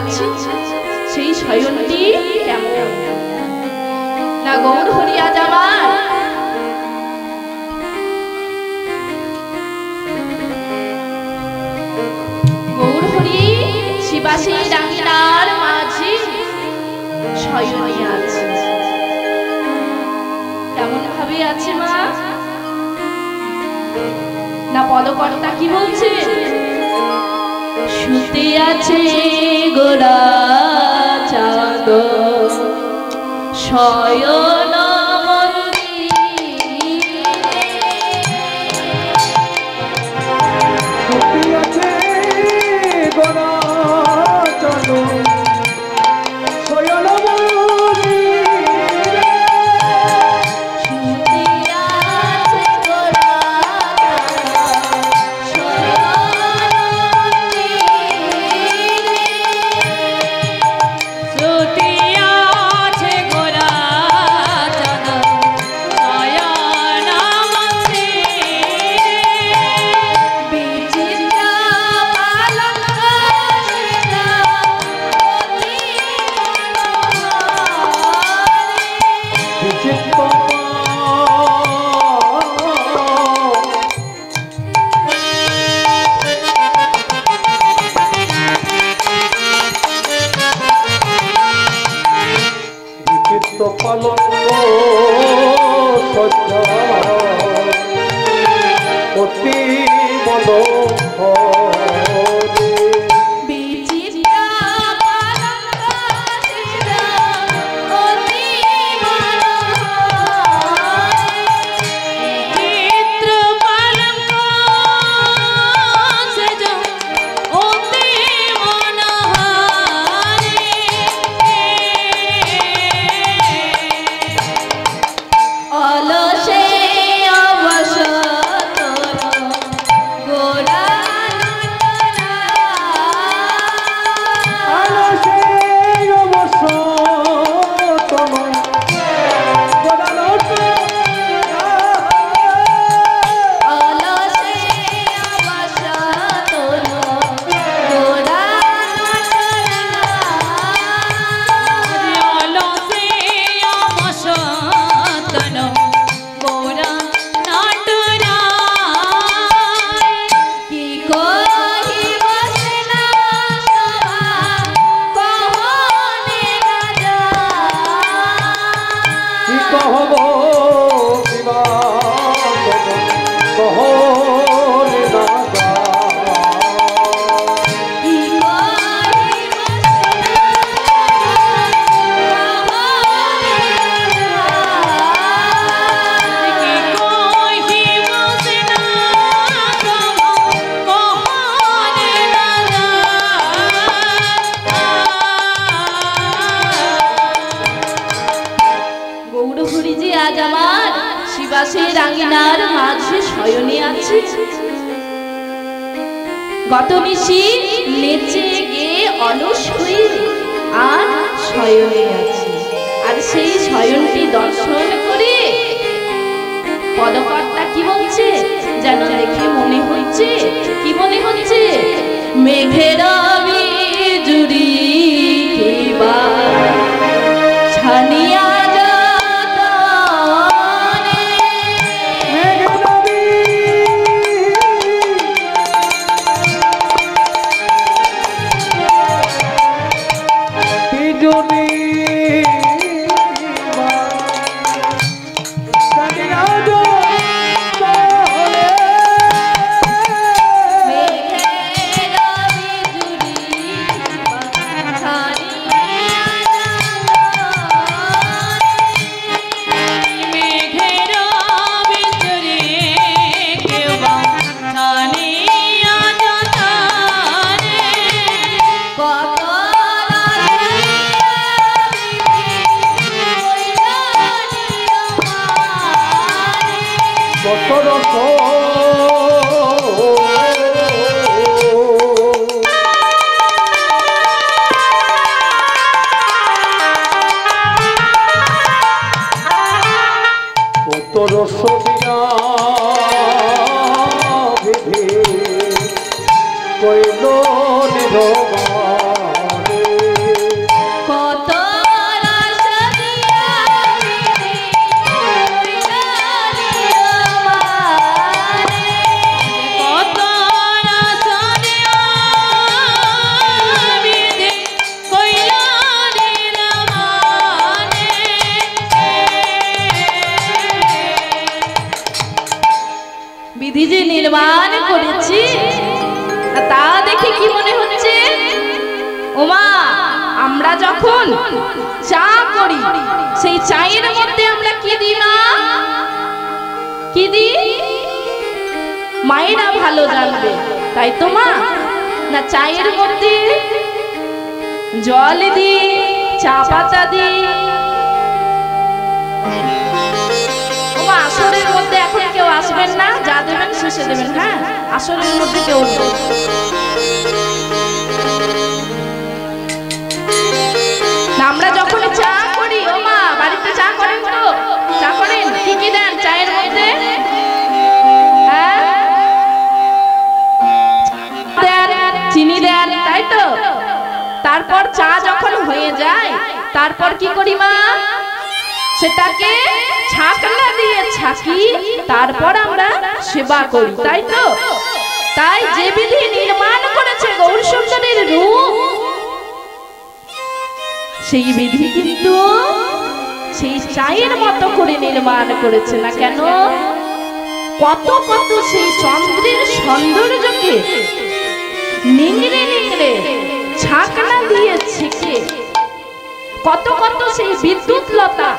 আছি সেই শয়নটি কেমন না গৌর হরি আজ আমার গৌর হরি শিবাসী ডাঙ্গিনার মাঝে শয়নে আছে কেমন ভাবে আছে মা না পদকর্তা কি বলছে শুতে আছে গোরা চাঁদ শয়ন গত নিশি নেচে গে অলস হয়ে আর শয়নে আছে আর সেই শয়নটি দর্শন করে পদকর্তা কি বলছে যেন দেখে মনে হচ্ছে কি মনে হচ্ছে মেঘের বিজুরি কিবা ছানিয়া কইল নিরবারে যখন চা করি সেই চায়ের মধ্যে আমরা কি দিই না, কি দিই মায়েরা ভালো জানবে, তাই তো মা? না চায়ের মধ্যে জল দিই, চা পাতা দিই। ওমা আসরের মধ্যে এখন কেউ আসবেন না, যা দেবেন শেষে দেবেন, হ্যাঁ আসরের মধ্যে কেউ নেই। আমরা যখন চা করি, ও মা বাড়িতে চা করেন তো? চা করেন, কি কি দেন চায়ের মধ্যে? চিনি দেন, তাই তো? তারপর চা যখন হয়ে যায় তারপর কি করি মা? সেটাকে ছাঁকনা দিয়ে ছাঁকি, তারপর আমরা সেবা করি, তাই তো? তাই যে বিধি নির্মাণ করেছে গৌরসুন্দরীর রূপ, সেই বিধি কিন্তু সেই চায়ের মতো করে নির্মাণ করেছে না কেন? কত কত সেই চন্দ্রের সৌন্দর্যকে নিংড়ে নিংড়ে ছাঁকনা দিয়ে ছেঁকে, কত কত সেই বিদ্যুৎ লতা,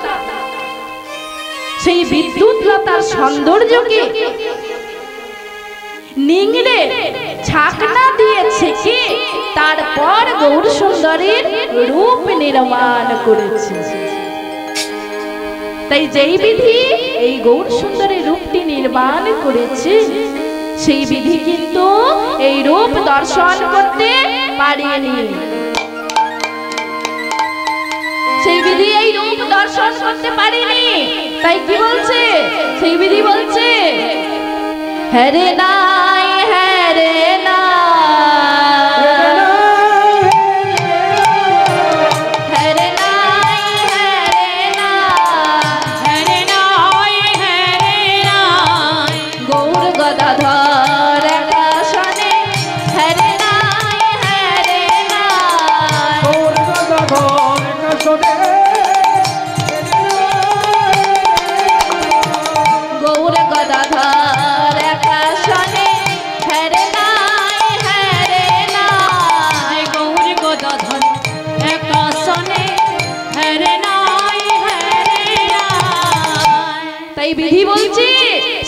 সেই বিদ্যুৎ লতার সৌন্দর্যকে নিংড়ে ছাঁকনা দিয়ে ছেঁকে তারপর গৌরসুন্দরীর রূপ নির্মাণ করেছে। তাই যেই বিধি এই গৌরসুন্দরীর রূপটি নির্মাণ করেছে, সেই বিধি কিন্তু এই রূপ দর্শন করতে পারেনি। সেই বিধি এই রূপ দর্শন করতে পারেনি। তাই কি বলছে সেই বিধি? বলছে হরে নাই, হরে না,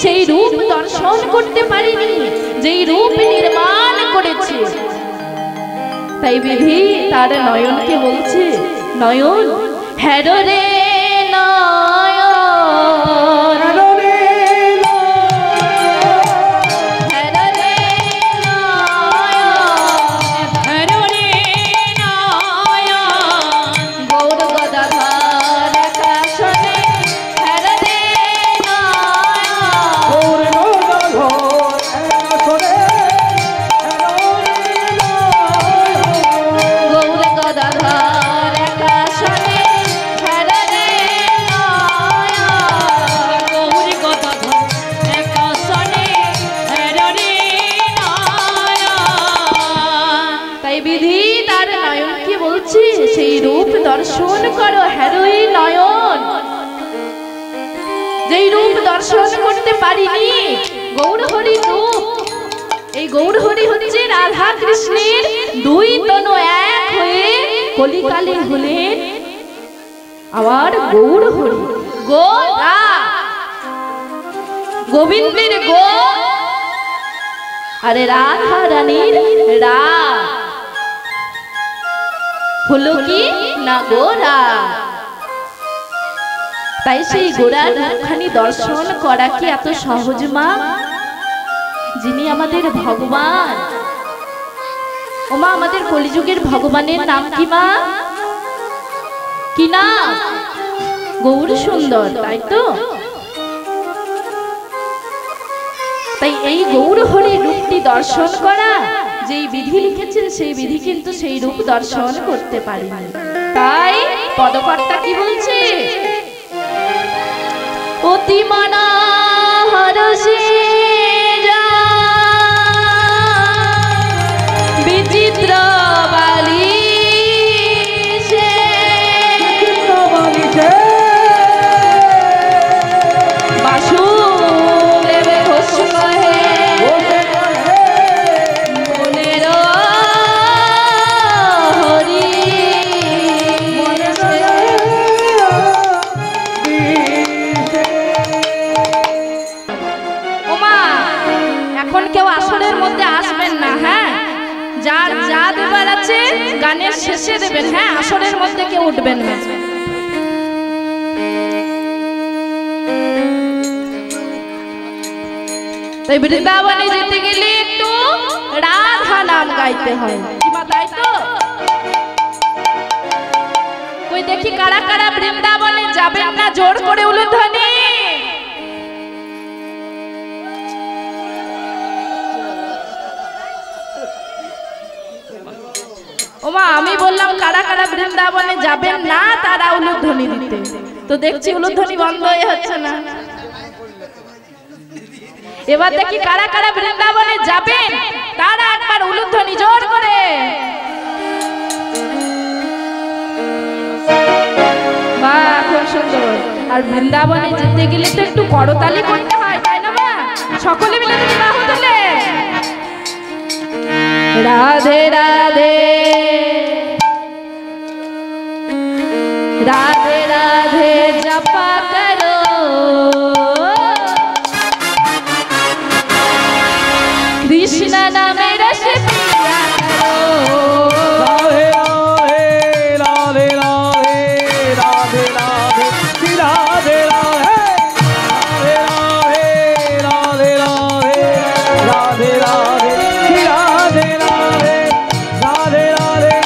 সেই রূপ দর্শন করতে পারিনি যেই রূপ নির্মাণ করেছে। তাই বিধি তার নয়নকে বলছে, নয়ন হ্যারো রে নয়ন, সেই রূপ দর্শন করো হ্যারোই নয়ন, যেই রূপ দর্শন করতে পারিনি গৌরহরি রূপ। এই গৌরহরি হচ্ছে রাধা কৃষ্ণের দুই তনু এক হয়ে কলিকালে হলেন আবার গৌরহরি। গোরা গোবিন্দের গো, আরে রাধা রানীর রা হলো কি না গোরা। তাই সেই গোরার রূপখানি দর্শন করা কি এত সহজ মা? যিনি আমাদের ভগবান, ও মা আমাদের কলিযুগের ভগবানের নাম কি মা? কি নাম? গৌরসুন্দর, তাই তো? তাই এই গৌরহরি রূপটি দর্শন করা যেই বিধি লিখেছেন সেই বিধি কিন্তু সেই রূপ দর্শন করতে পারেনি। তাই পদকর্তা কি বলছে? অতি মনোহর সে বিচিত্র বালি বাসুদেবে ঘোষ কহে মনের হরি, বাড়াচ্ছে, গানের শেষে দেবেন, হ্যাঁ আসরের মধ্যে কেউ উঠবেন না। তাই বৃন্দাবনে যেতে গেলে একটু রাধা নাম গাইতে হয়, তাই তো? কই দেখি কারা কারা বৃন্দাবনে যাবেন না, জোর করে উলুধ্বনি। ওমা আমি বললাম কারা কারা বৃন্দাবনে যাবেন না তারা উলুধ্বনি দিতে, তো দেখছি উলুধ্বনি বন্ধ হয়ে হচ্ছে না। এবার দেখি কারা কারা বৃন্দাবনে যাবেন তারা একবার উলুধ্বনি জোর করে। বাহ খুব সুন্দর। আর বৃন্দাবনে যেতে গেলে তো একটু করতালি করতে হয়, তাই না মা? সকলে মিলে তুমি বাহু তুলে রাধে রাধে राधे राधे जपा करो, कृष्ण नाम रस पिया करो। राधे राधे राधे राधे राधे राधे राधे राधे राधे राधे राधे राधे राधे राधे राधे राधे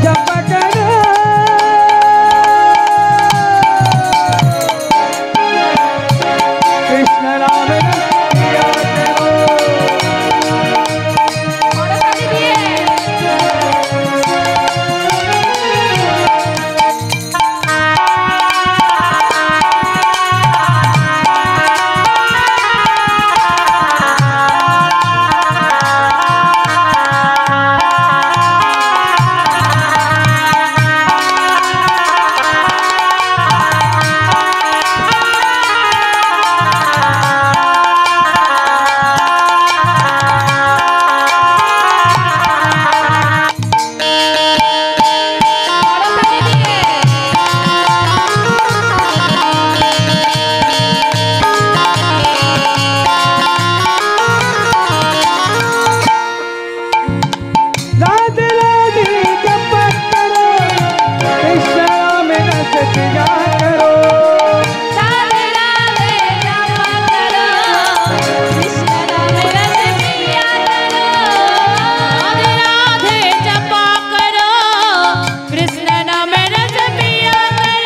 जप करो, कृष्ण नाम पिया करो।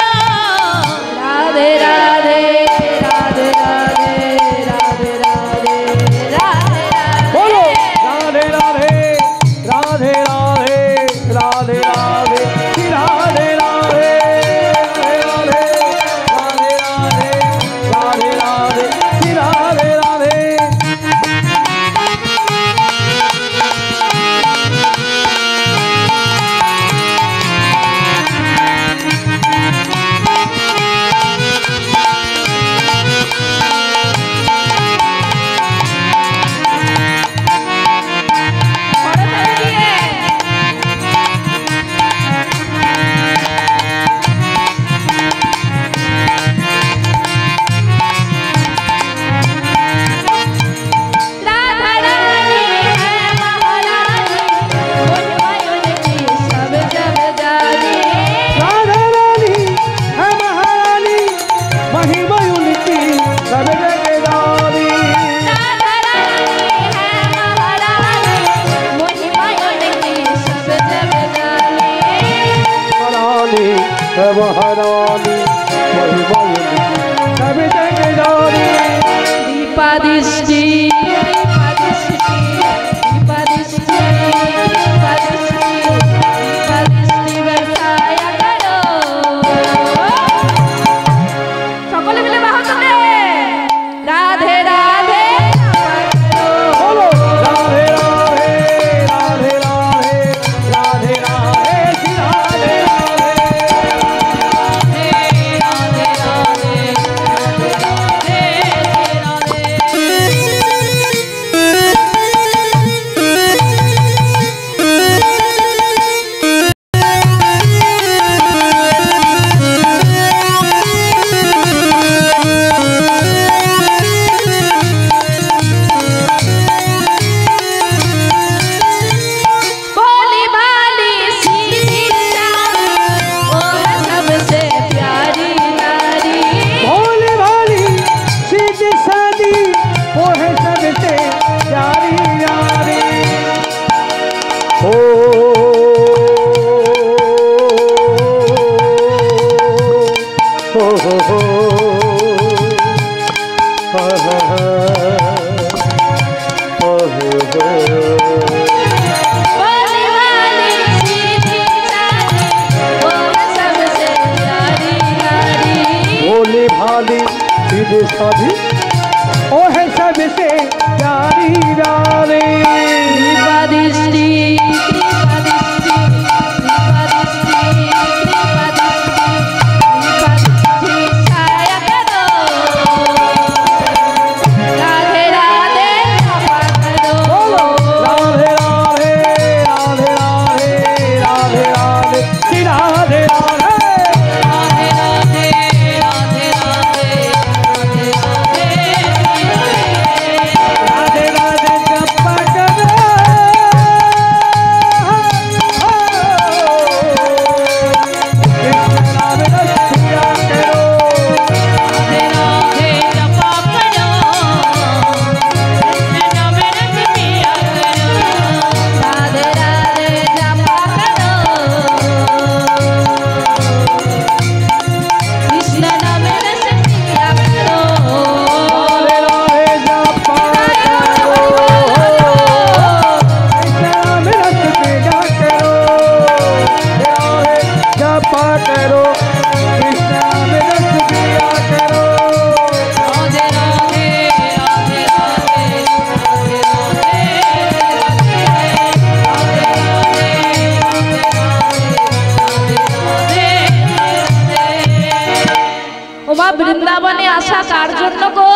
আসা কার জন্য গো?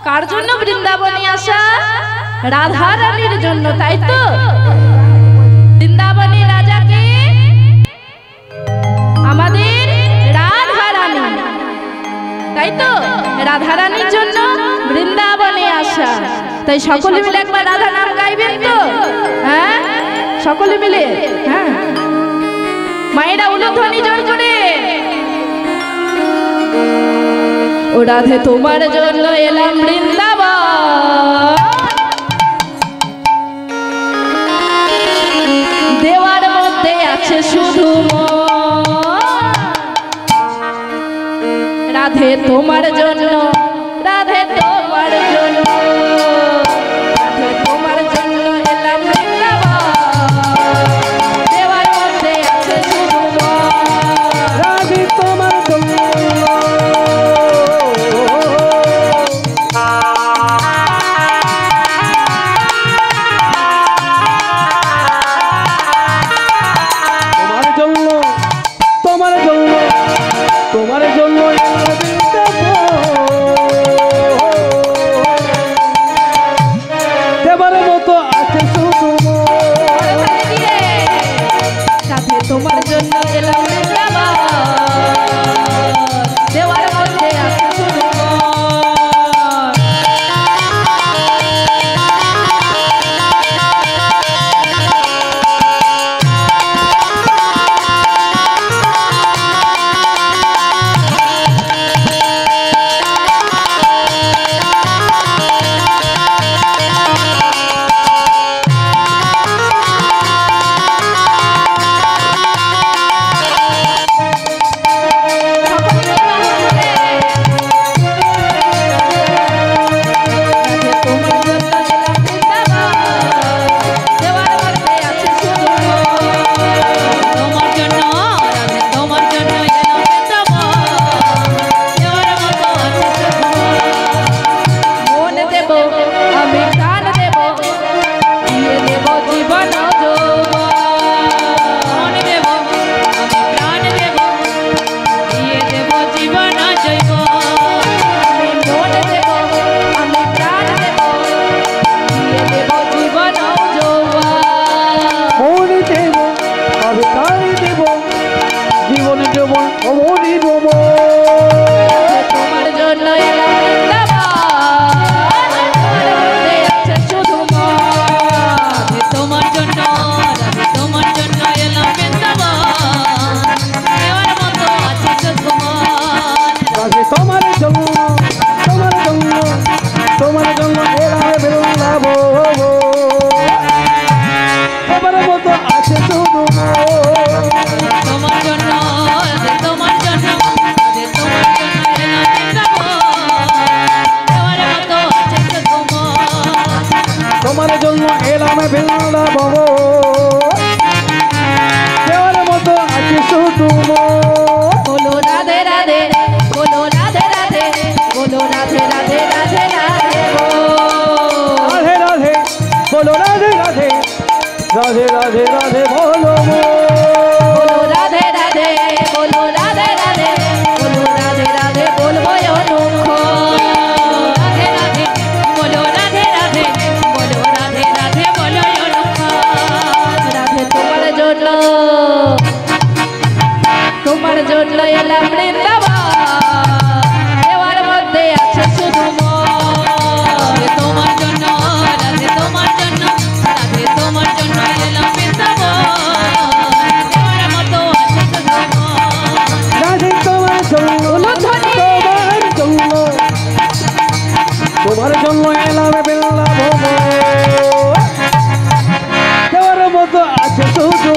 কার জন্য বৃন্দাবনে আসা? রাধা রানীর জন্য, তাই তো? বৃন্দাবনের রাজাকে আমাদের রাধা রানী, তাই তো? রাধা রানীর জন্য বৃন্দাবনে আসা। তাই সকলে মিলে একবার রাধা নাম গাইবেন তো? হ্যাঁ, সকলে মিলে। হ্যাঁ, মায়েরা উলুধ্বনি জোর করে। ও রাধে তোমার জন্য এলাম বৃন্দাবন, দেওয়ার মধ্যে আছে শুধু রাধে তোমার জন্য, রাধে তোমার জন্য, রাধে তোমার জন্য এলাম বৃন্দাবন, দেওয়ার মধ্যে আছে শুধু রাধে তোমার জন্য, তোমার জন্য, তোমার জন্য দেবার মতো আছে শুধু রাধে তোমার জন্য এলাম বৃন্দাবন, দেওয়ার মধ্যে আছে শুধু राधे राधे राधे बोलो बोलो राधे राधे बोलो राधे राधे बोलो राधे राधे बोलबो अनुखो राधे राधे बोलो राधे राधे बोलो राधे राधे बोलो अनुखो राधे তোমার জন্য এলাম বৃন্দাবন দেওয়ার মধ্যে আছে শুধু রাধে তোমার জন্য রাধে তোমার জন্য রাধে তোমার জন্য এলাম বৃন্দাবন দেওয়ার মতো আছে শুধু राधे তোমার জন্য তোমার জন্য এলাম বৃন্দাবন দেওয়ার মতো আছে শুধু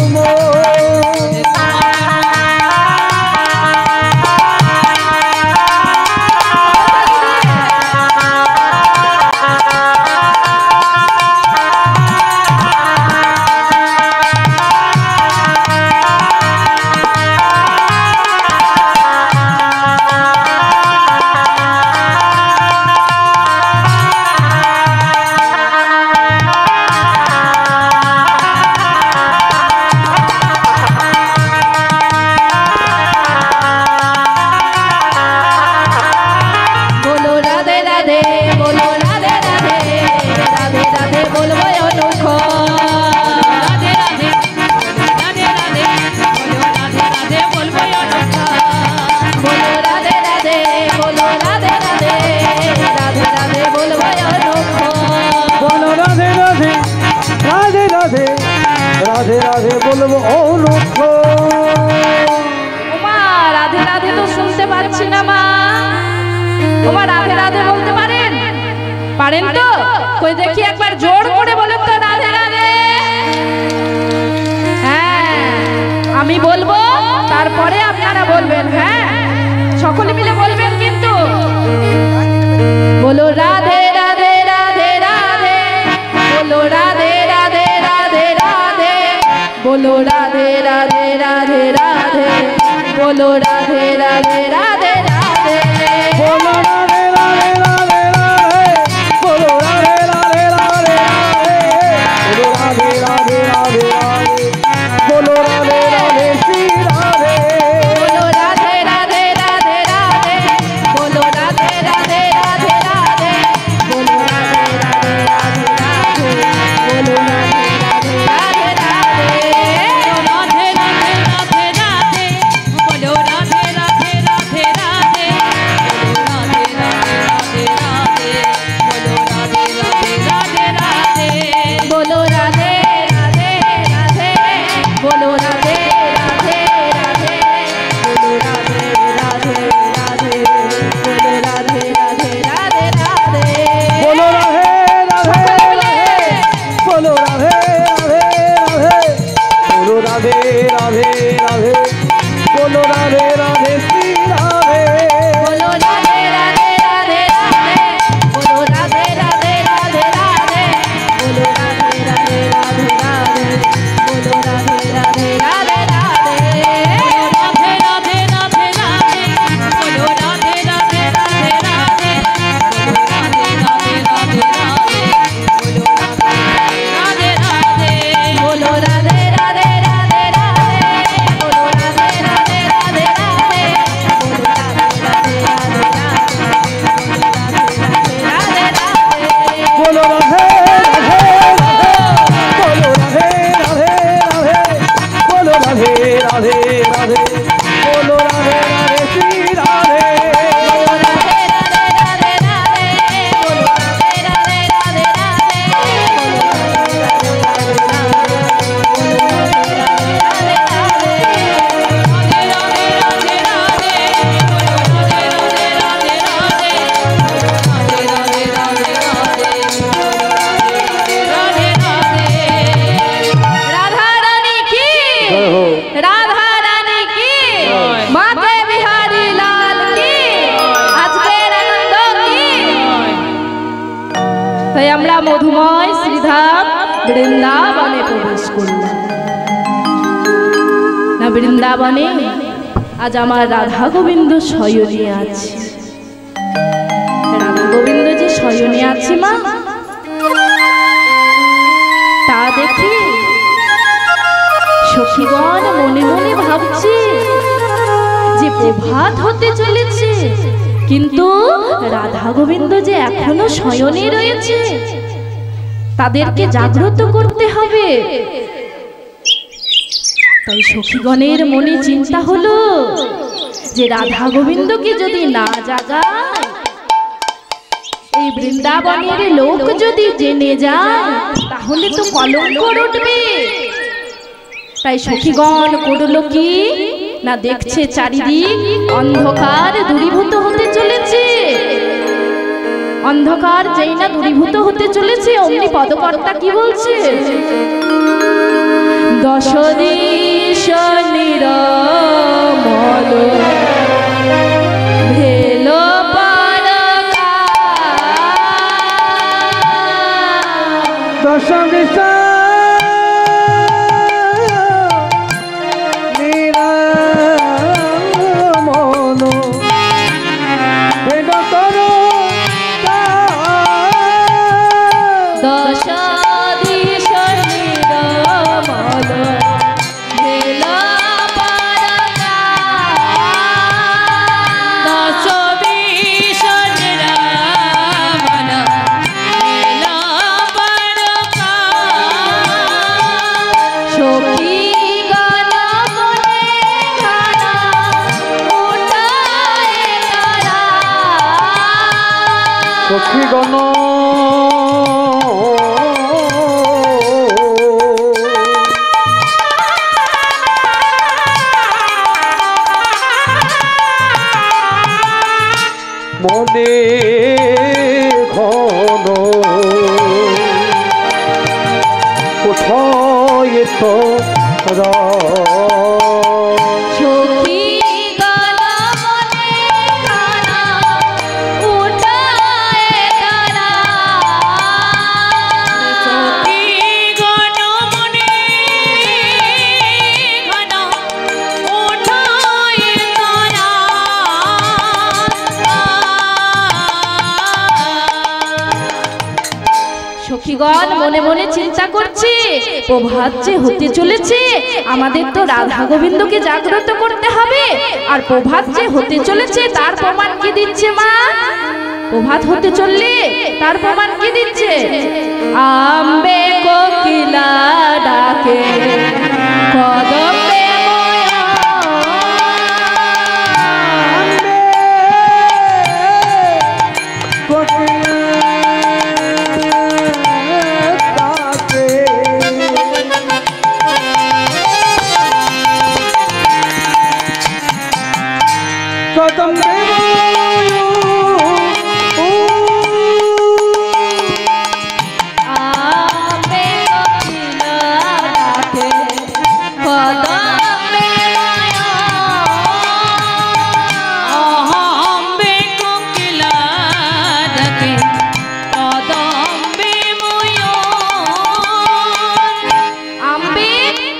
বলবো অনুক্ষ। ওমা রাধে রাধে তো শুনতে পাচ্ছি না মা। ওমা রাধে রাধে বলতে পারেন? পারেন তো? কই দেখি একবার জোর করে বলেন তো রাধে রাধে। হ্যাঁ আমি বলবো তারপরে আপনারা বলবেন। হ্যাঁ সকলে মিলে বলবেন কিন্তু। বলো রাধে রাধে রাধে রাধে, বলো রাধে রাধে রাধে রাধে, বলো রাধে রাধে রাধে রাধে, বলো রাধে রাধে রাধে রাধে, বলো রাধে রাধে রাধে রাধে, বলো রাধে রাধে রাধে রাধে, বলো রাধে রাধে রাধে রাধে, বলো রাধে রাধে শ্রী রাধে। বলো রাধে রাধে রাধে রাধে, বলো রাধে রাধে রাধে রাধে, বলো রাধে রাধে রাধে রাধে, বলো রাধে রাধে রাধে রাধে, রাধে রাধে রাধে রাধে, বলো রাধে রাধে রাধে রাধে, বলো রাধে রাধে রাধে রাধে, বলো রাধে রাধে রাধে রাধে, বলো রাধে রাধে রাধে রাধে, বলো রাধে রাধে রাধে, বলো রাধে রাধে রাধে রাধে, বলো রাধে রাধে শ্রী রাধে। বলো রাধে রাধে রাধে রাধে, বলো রাধে রাধে রাধে রাধে, বলো রাধে রাধে রাধে রাধে, বলো রাধে রাধে রাধে রাধে, রাধে রাধে রাধে রাধে, বলো রাধে রাধে রাধে রাধে, বলো রাধে রাধে রাধে রাধে, বলো রাধে রাধে রাধে রাধে, বলো রাধে রাধে রাধে রাধে, বলো রাধে রাধে রাধে, বলো রাধে রাধে রাধে, বলো রাধে রাধে শ্রী রাধে। বলো রাধে রাধে রাধে রাধে, বলো রাধে রাধে রাধে রাধে, বলো রাধে রাধে রাধা রানী কি, জয় হো। রাধা রানী কি, মাকে বিহারী লাল কি, আজকের আনন্দ কি। তাই আমরা মধুময় শ্রীধাম বৃন্দাবনে প্রবেশ করলাম। না বৃন্দাবনে আজ আমার রাধা গোবিন্দ শয়নে আছে। রাধা গোবিন্দ যে শয়নে আছে মা, তা দেখে সখীগণ মনে মনে ভাবছে যে প্রভাত হতে চলেছে, কিন্তু রাধা গোবিন্দ যে এখনো শয়নে রয়েছে, তাদেরকে জাগ্রত করতে হবে। তাই সখীগণের মনে চিন্তা হলো যে রাধা গোবিন্দকে যদি না জাগায়, এই বৃন্দাবনের লোক যদি জেনে যায়, তাহলে তো কলঙ্ক উঠবে। তাই সখীগণ করল কি না, দেখছে চারিদিক অন্ধকার দূরীভূত হতে চলেছে। অন্ধকার যেই না দূরীভূত হতে চলেছে, অমনি পদকর্তা কি বলছে, দশ দিশ নিরমল ভেল দশম দিশা নিরামল ভেদ করো দশ দিশ নিরমল ভেল দশ বিশ নিরামল ভেল পরকা, সখী গণ মনে ঘন উঠায় তারা, সখীগণ বনে ঘন কোথায় তোরা সখী গণ মনে গানা উঠায় তারা সখী গণ মনে গানা উঠায় তারা সখীগণ মনে মনে চিন্তা করছি প্রভাত যে হতে চলেছে, আমাদের তো রাধা গোবিন্দকে জাগ্রত করতে হবে। আর প্রভাত যে হতে চলেছে তার প্রমাণ কি দিচ্ছে মা? প্রভাত হতে চললে তার প্রমাণ কি দিচ্ছে? আম্বে কোকিলা ডাকে কদমে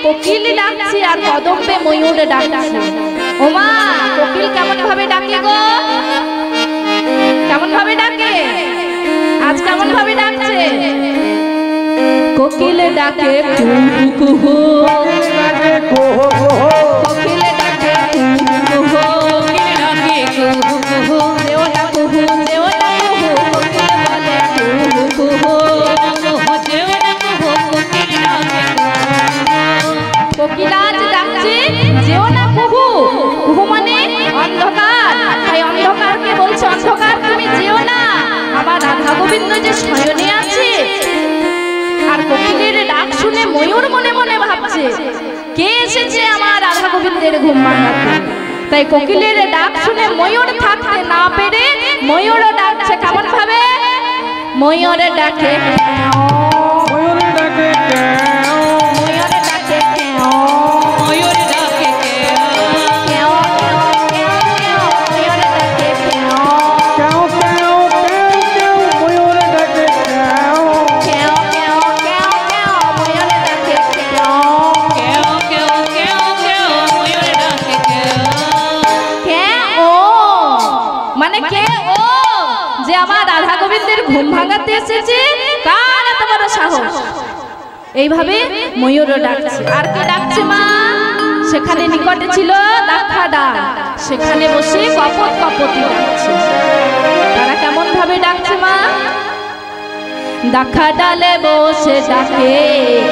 কোকিল ডাকছে আর কদম্বে ময়ূর ডাকছে। ওমা কোকিল কেমন ভাবে ডাকে গো? কেমন ভাবে ডাকে? আজ কেমন ভাবে ডাকছে? কোকিল ডাকে কুহু কুহু, কোকিল ডাকে কুহু কুহু, ডাকে কুহু কুহু, দেও না কুহু, দেও না কুহু, কোকিল বলে কুহু কুহু, দেও না কুহু, কোকিল ডাকে কোকিল আজ ডাকছে যেও না কুহু। কুহু মানে অন্ধকার, তাই অন্ধকারকে বলছে অন্ধকার তুমি যেও না, আমার রাধা গোবিন্দ যে শয়নে আছে। আর কোকিলের ডাক শুনে ময়ূর মনে মনে ভাবছে কে এসেছে আমার রাধা গোবিন্দের ঘুম ভাঙাতে। তাই কোকিলের ডাক শুনে ময়ূর থাকতে না পেরে ময়ূর ডাকছে কেমন ভাবে? ময়ূর ডাকে ময়ূর ডাকে ঘুম ভাঙাতে এসেছে। কার এত বড় সাহস? এইভাবে ময়ূর ডাকছে। আর কে ডাকছে মা? সেখানে নিকটে ছিল দাক্ষা ডাল, সেখানে বসে কপত কপতি ডাকছে। তারা কেমন ভাবে ডাকছে মা? দাক্ষা ডালে বসে ডাকে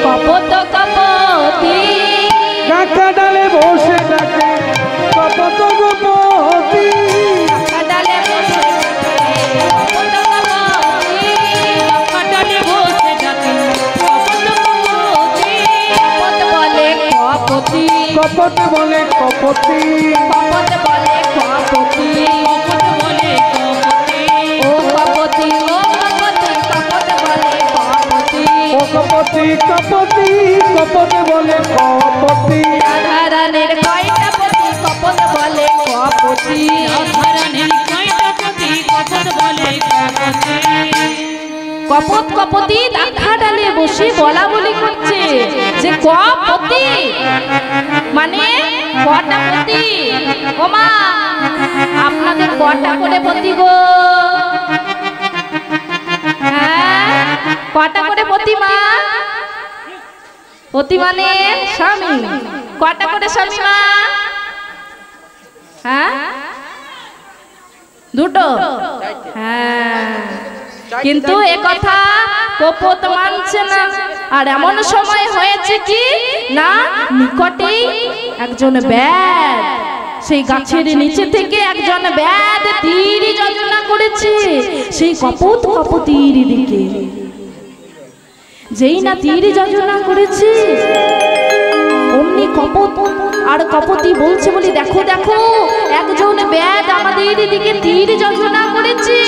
কপত কপতি, দাক্ষা ডালে বসে ডাকে কপত কপতি, দাক্ষা ডালে বসে কপত বলে কপতি, কপত বলে কপতি, কপত বলে কপতি, ও কপতি ও কপতি, কপত বলে কপতি, ও কপতি কপতি, কপত বলে কপতি। রাধারানীর কয়টা পতি কপত বলে কপতি, রাধারানীর কয়টা পতি কপত বলে কপতি। কপত কপতি দাক্ষা ডালে বসে বলা বলি করছে যে কপতি মানে কটা পতি। ও মা আপনাদের কটা করে পতি গো? হ্যাঁ কটা করে পতি মা? পতি মানে স্বামী। কটা করে স্বামী মা? হ্যাঁ দুটো। হ্যাঁ কিন্তু এ কথা কপত মানছে না। আর এমন সময় হয়েছে কি না নিকটেই একজন ব্যাদ, সেই গাছের নিচে থেকে একজন ব্যাদ তীর যোজনা করেছে সেই কপত কপতির দিকে। যেই না তীর যোজনা করেছে অমনি কপত আর কপতি বলছে বলি দেখো দেখো একজন ব্যাদ আমাদের দিকে তীর যোজনা করেছে।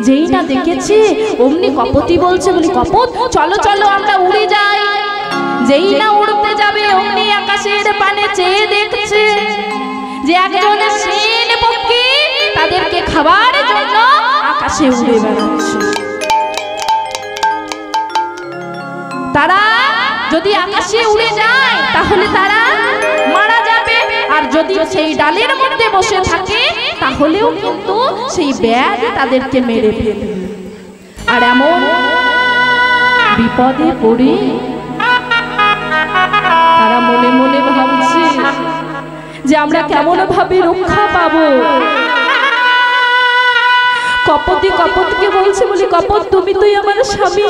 যেই না দেখেছে অমনি কপতি বলছে বলি কপত চলো চলো আমরা উড়ে যাই। যেই না উড়তে যাবে অমনি আকাশের পানে চেয়ে দেখছে যে একজন সেন পক্ষী তাদেরকে খাবার জন্য আকাশে উড়ে বেড়াচ্ছে। তারা যদি আকাশে উড়ে যায় তাহলে তারা মারা যাবে, আর যদি সেই ডালের মধ্যে বসে থাকে তাহলেও কিন্তু সেই ব্যাগ তাদেরকে মেরে ফেলবে। আর এমন বিপদে পড়ে তারা মনে মনে ভাবছে যে আমরা কেমন ভাবে রক্ষা পাবো। কপতি কপতকে বলছে বলি কপত তুমি তুই আমার স্বামী,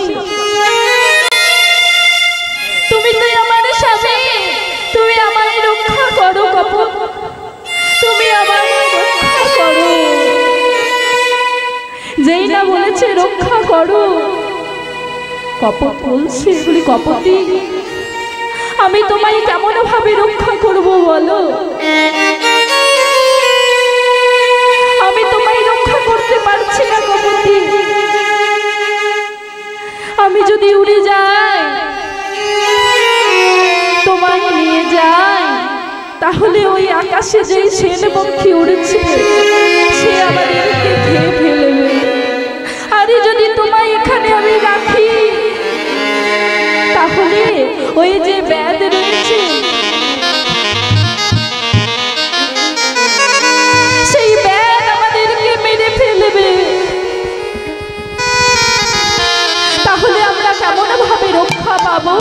তুমি তুই আমার স্বামী, তুমি আমায় রক্ষা করো কপত, তুমি আমায় রক্ষা করো। যেই না বলেছে রক্ষা করো কপত বলছে বলি কপতি আমি তোমায় কেমন ভাবে রক্ষা করব বলো, আমি তোমায় রক্ষা করতে পারছি না কপতি। আমি যদি উড়ে যাই তোমায় নিয়ে যাই তাহলে ওই আকাশে যেই সেন পক্ষী উড়েছে সে আমাদেরকে খেয়ে ফেলবে। আরে যদি তোমায় এখানে আমি রাখি তাহলে ওই যে ব্যাদ রয়েছে সেই ব্যাদ আমাদেরকে মেরে ফেলবে। তাহলে আমরা কেমন ভাবে রক্ষা পাবো?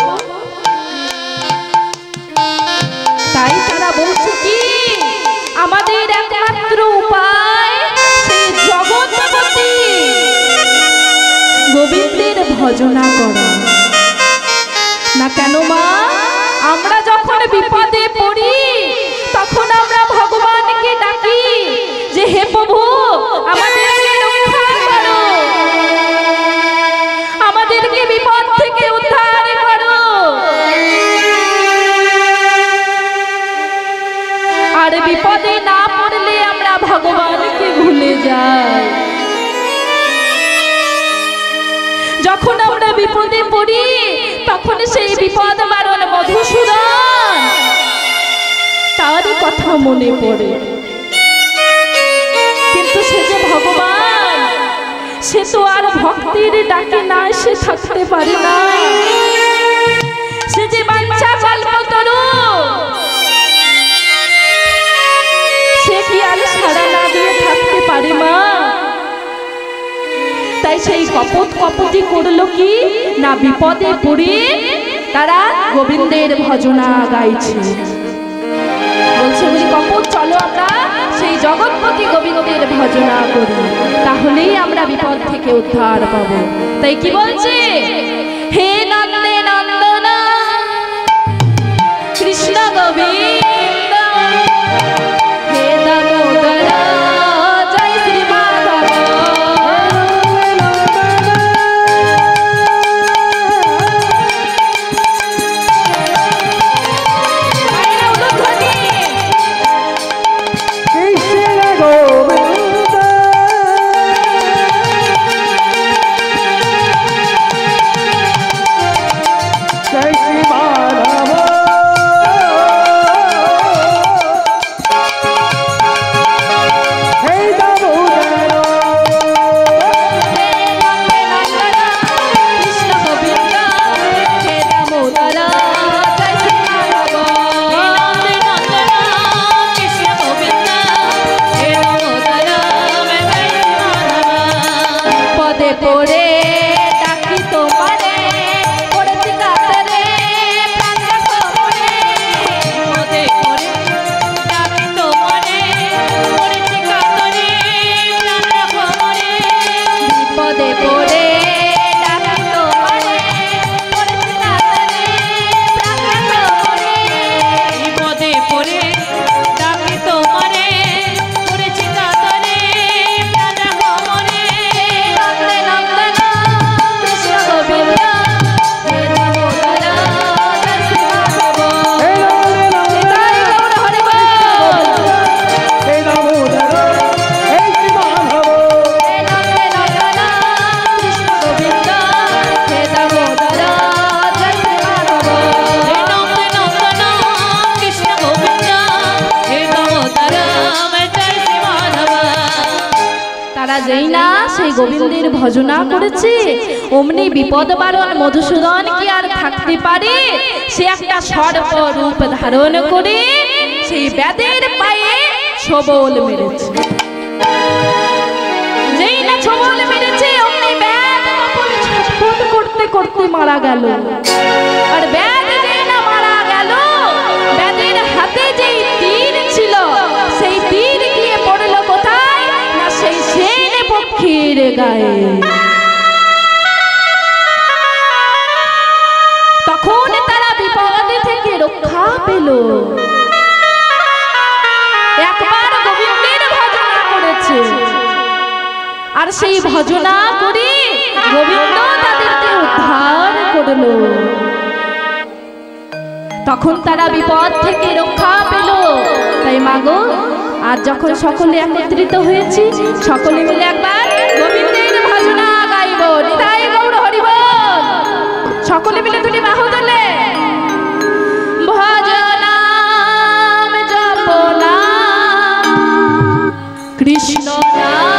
তাই তারা বলছে কি আমাদের একমাত্র উপায় সেই জগৎপতি গোবিন্দের ভজনা করা। না কেন মা, আমরা যখন বিপদে পড়ি তখন আমরা ভগবানকে ডাকি যে হে প্রভু আমাদেরকে রক্ষা করো, আমাদেরকে বিপদ থেকে উদ্ধার করো। আর বিপদে না পড়লে আমরা ভগবানকে ভুলে যাই। যখন আমরা বিপদে পড়ি তখন সেই বিপদ মারণ মধুসূদন তারই কথা মনে পড়ে। কিন্তু সে যে ভগবান, সে তো আর ভক্তির ডাকে না এসে থাকতে পারে না। সে যে বাঞ্ছা কল্পতরু, সে কি আর সাড়া না দিয়ে থাকতে পারে মা? তাই সেই কপত কপতি করলো কি না বিপদে পড়ে তারা গোবিন্দের ভজনা গাইছে। বলছে বলি কপত চলো আমরা সেই জগৎপতি গোবিন্দের ভজনা করি, তাহলেই আমরা বিপদ থেকে উদ্ধার পাবো। তাই কি বলছে হে নন্দে নন্দন কৃষ্ণ গোবিন্দ হে দামোদর জয় শ্রী মাধব। যেই না সেই গোবিন্দের ভজনা করেছে অমনি বিপদ বারণ মধুসূদন কি আর থাকতে পারে? সে একটা সর্প রূপ ধারণ করে সেই ব্যাধের পায়ে ছবল মেরেছে। যেই না ছবল মেরেছে অমনি ব্যাধ তখন ছটফট করতে করতে মারা গেল। আর ব্যাধ যেই না মারা গেল, ব্যাধের হাতে যেই তীর ছিল সেই তীর গিয়ে পড়ল কোথায় না সেই সেন পক্ষীর গায়ে। তখন তারা বিপদ থেকে রক্ষা পেল। একবার গোবিন্দের ভজনা করেছে আর সেই ভজনা করে গোবিন্দ তাদেরকে উদ্ধার করল। তখন তারা বিপদ থেকে রক্ষা পেল। তাই মাগো আর যখন সকলে একত্রিত হয়েছি সকলে মিলে একবার গোবিন্দের ভজনা গাইব। নিতাই গৌর হরি বল। সকলে মিলে দুটি বাহু তোলে। ভজনাম জপনাম কৃষ্ণ নাম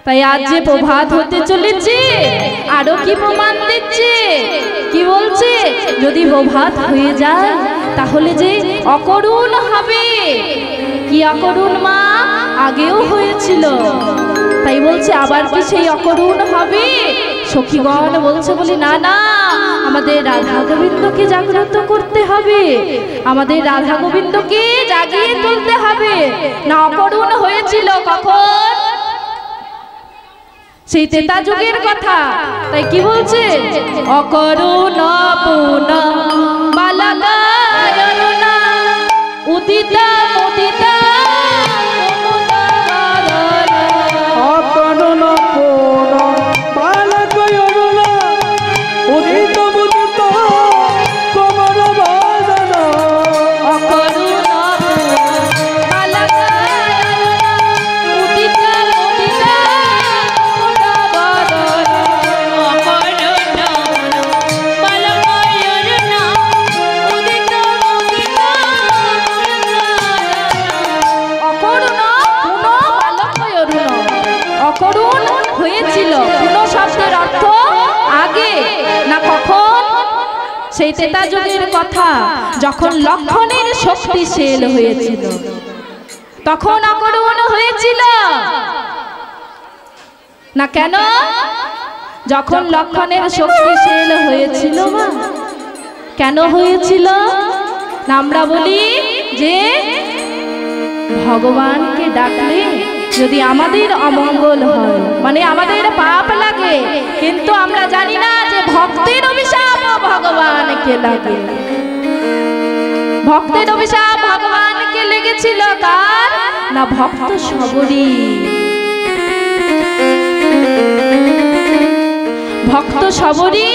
তাই আজ যে প্রভাত হতে চলেছে আরো কি প্রমাণ দিচ্ছে, কি বলছে? যদি প্রভাত হয়ে যায় তাহলে যে অকরুণ হবে। কি অকরুণ মা? আগেও হয়েছিল, তাই বলছে আবার কি সেই অকরুণ হবে? সখীগণ বলছে বলি না না, আমাদের রাধা গোবিন্দকে জাগ্রত করতে হবে, আমাদের রাধা গোবিন্দকে জাগিয়ে তুলতে হবে। না অকরুণ হয়েছিল কখন? সেই ত্রেতা যুগের কথা। তাই কি বলছে? অকরুণ পুন বালাগায়না উদিতা মুদিতা অকরুণ পুন বালাগায়না উদিতা মুদিতা কোমল বাদনা। অকরুণ বালাগায়না উদিতা মুদিতা কোমল বাদনা। অকরুণ হয়েছিল। পুন শব্দের অর্থ আগে না কখন? সেই ত্রেতা যুগের কথা, যখন লক্ষণের শক্তিশীল হয়েছিল তখন অকরুণ হয়েছিল না কেন? যখন লক্ষণের শক্তিশীল হয়েছিল মা, কেন হয়েছিল না? আমরা বলি যে ভগবানকে ডাকলে যদি আমাদের অমঙ্গল হয়, মানে আমাদের পাপ লাগে, কিন্তু আমরা জানি না যে ভক্তের অভিশাপ ভগবানকে লাগে। ভক্তের অভিশাপ ভগবানকে লেগেছিল কার? না ভক্ত সবরী। ভক্ত সবরী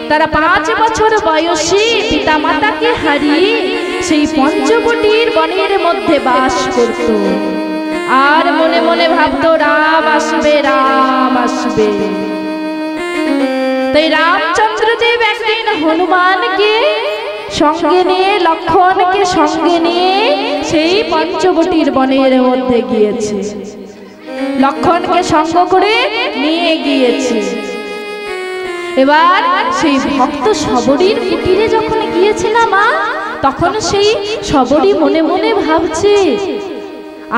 তারা 5 বছর বয়সী পিতা মাতাকে হারিয়ে সেই পঞ্চবটির বনের মধ্যে বাস করত, আর মনে মনে ভাবতো রাম আসবে, রাম আসবে। তাই রামচন্দ্রদেব একদিন হনুমানকে সঙ্গে নিয়ে, লক্ষণকে সঙ্গে নিয়ে সেই পঞ্চবটির বনের মধ্যে গিয়েছে। লক্ষণকে সঙ্গ করে নিয়ে গিয়েছে। এবার সেই ভক্ত সবরীর কুটিরে যখন গিয়েছে না মা, তখন সেই সবরী মনে মনে ভাবছে,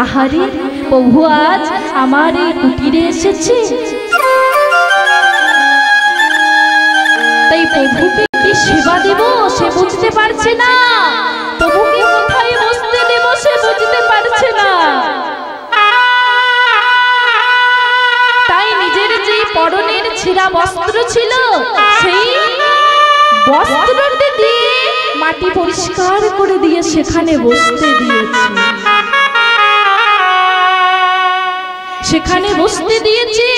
আহারে প্রভু আজ আমার এই কুটিরে এসেছে, তাই প্রভুকে কি সেবা দেব সে বুঝতে পারছে না, প্রভুকে কোথায় বসতে দেব সে বুঝতে পারছে না। তাই নিজের যে পরনের ছেঁড়া বস্ত্র ছিল সেই বস্ত্রটি দিয়ে মাটি পরিষ্কার করে দিয়ে সেখানে বসতে দিয়েছে। সেখানে বসতে দিয়েছে।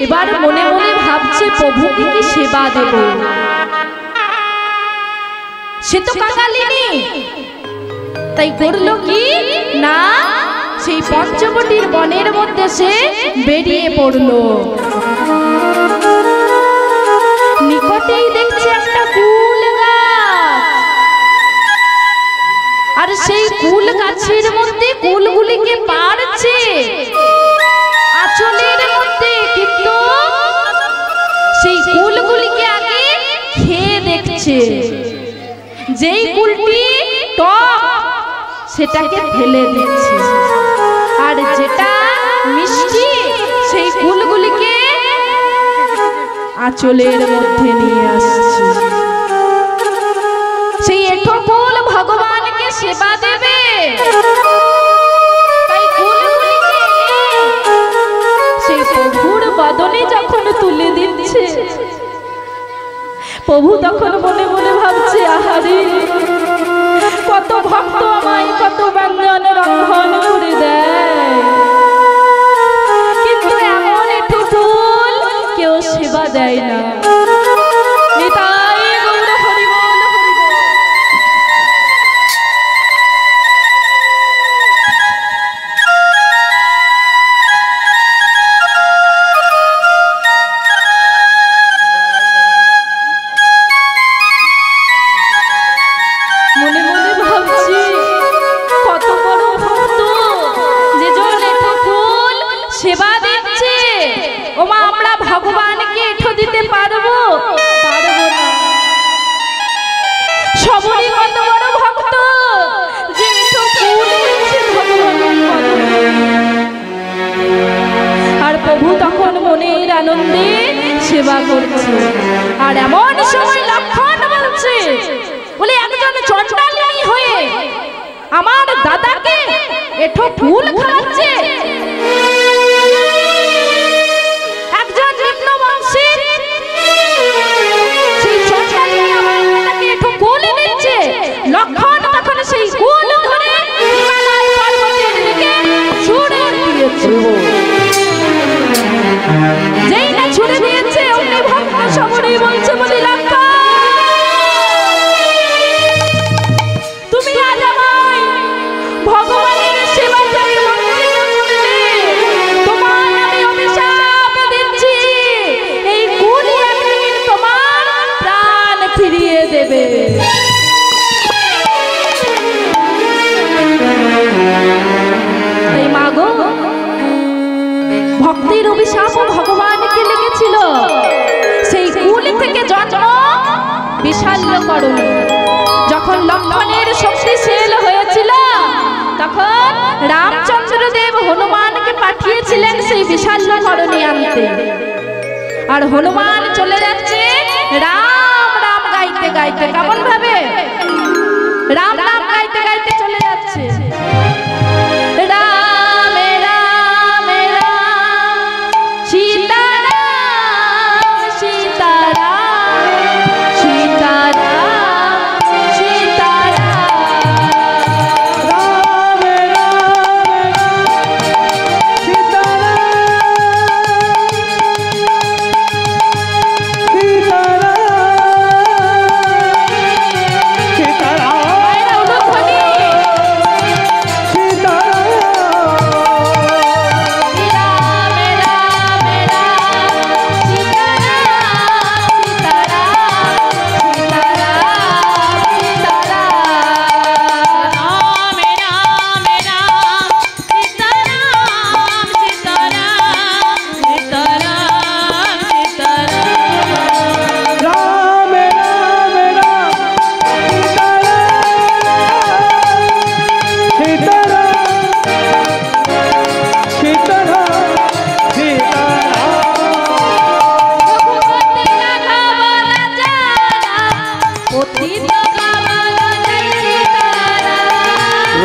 এবার মনে মনে ভাবছে প্রভুকে কি সেবা দেব। সে তো কাঙালিনী, তাই করলো কি না, সেই পঞ্চবটির বনের মধ্যে সে বেরিয়ে পড়লো। নিকটেই দেখছে একটা কুল গাছ, আর সেই কুল গাছের মধ্যে কুলগুলিকে পারছে আঁচলের মধ্যে, কিন্তু সেই কুলগুলিকে আগে খেয়ে দেখছে। যেই কুলটি টক সেটাকে ফেলে দিচ্ছে, আর যেটা মিষ্টি সেই কুলগুলিকে আঁচলের মধ্যে নিয়ে আসছে। সেই এঠো কুল ভগবানকে সেবা দেবে, তাই কুলগুলিকে সেই প্রভুর বদনে যখন তুলে দিচ্ছে, প্রভু তখন মনে মনে ভাবছে, আহারে কত ভক্ত আমায় কত ব্যঞ্জন রন্ধন করে দেয়, কিন্তু এমন একটু ফুল কেউ সেবা দেয় না। নিতাই গৌর হরি বল, হরি বল। মনে মনে ভাবছি কত বড় ভক্ত, যে জন এঠো ফুল সেবা দিচ্ছে। ওমা আমরা ভগবানকে এঠো দিতে পারবো? পারবো না। সবরই কত বড় ভক্ত, যে এঠো ফুল দিচ্ছে ভগবানের পদে। আর প্রভু তখন মনের আনন্দে সেবা করছে। আর এমন সময় লক্ষ্য ফিরিয়ে দেবে। এই মাগো, ভক্তির অভিশাপ ভগবানকে লেগেছিল, সেই কুল থেকে জন্ম বিশাল্যকরণ। যখন লক্ষণের শক্তিশীল হয়েছিল তখন রামচন্দ্র দেব হনুমানকে পাঠিয়েছিলেন সেই বিশাল্যকরণী আনতে। আর হনুমান চলে যাচ্ছে রাম রাম গাইতে গাইতে। কেমন ভাবে? রাম রাম গাইতে গাইতে চলে যাচ্ছে। রাম রাম রাম সীতারাম সীতারাম সীতারাম সীতারাম। রাম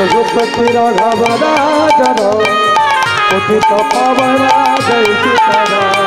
रघुपति राघव राजन पतित पावन जय सीताराम।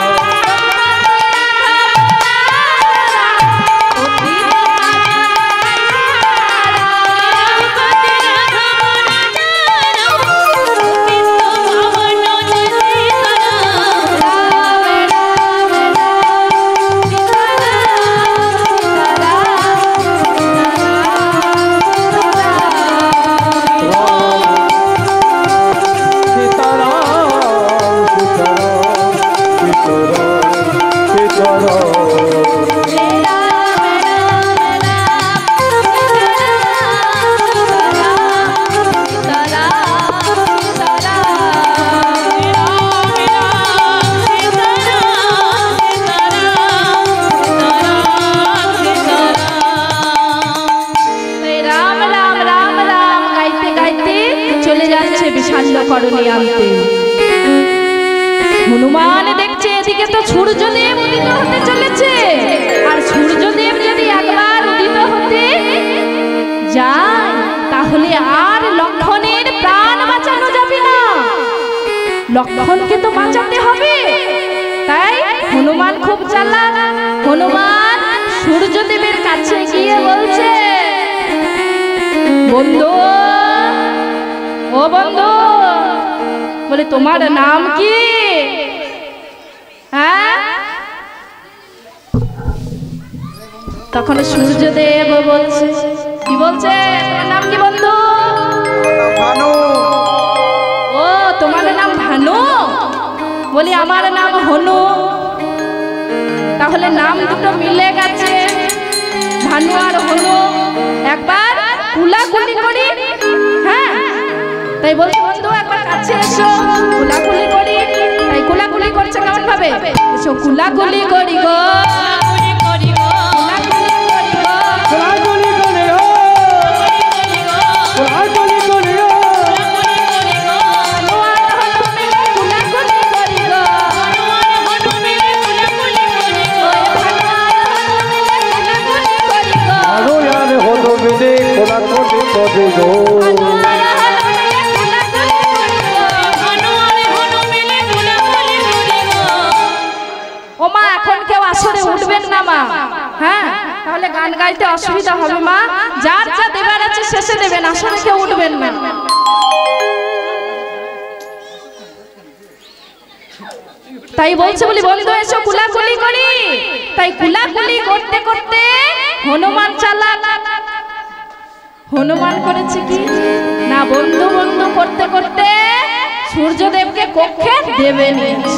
হনুমান দেখছে এদিকে তো সূর্যদেব উদিত হতে চলেছে, আর সূর্যদেব যদি একবার উদিত হতে যায় তাহলে আর লক্ষণের প্রাণ বাঁচানো যাবে না, লক্ষণকে তো বাঁচাতে হবে। তাই হনুমান খুব চালাক। হনুমান সূর্যদেবের কাছে গিয়ে বলছে, বন্ধু ও বন্ধু, বলে তোমার নাম কি? হ্যাঁ, তখন সূর্যদেব বলছে, কি বলছে? তোমার নাম কি বন্ধু? ভানু। ও তোমার নাম ভানু? বলি আমার নাম হনু। তাহলে নাম দুটো মিলে গেছে, ভানু আর হনু। একবার কুলাকুলি করি। হ্যাঁ, তাই বলছে বন্ধু একবার কাছে এসো, কুলাকুলি করি। তাই কুলাকুলি করছে কেমন ভাবে? এসো কুলাকুলি করি গো, কুলাকুলি করি গো, কুলাকুলি করে গো, কুলাকুলি করে গো, ভানু আর হনু মিলে কুলাকুলি করি গো, ভানু আর হনু মিলে কুলাকুলি করি গো, ভানু আর হনু মিলে কুলাকুলি করি গো, ভানু আর হনু মিলে কুলাকুলি করে গো। উঠবেন না মা। হ্যাঁ, তাহলে গান গাইতে অসুবিধা হবে মা। যার যা দেবার আছে শেষে দেবেন, আসলে কেউ উঠবেন না। তাই বলছে বলি বন্ধু এসো কুলাকুলি করি। তাই কুলাকুলি করতে করতে হনুমান চালাক। হনুমান করেছে কি না, বন্ধু বন্ধু করতে করতে সূর্যদেবকে কক্ষে দেবে নিয়েছে।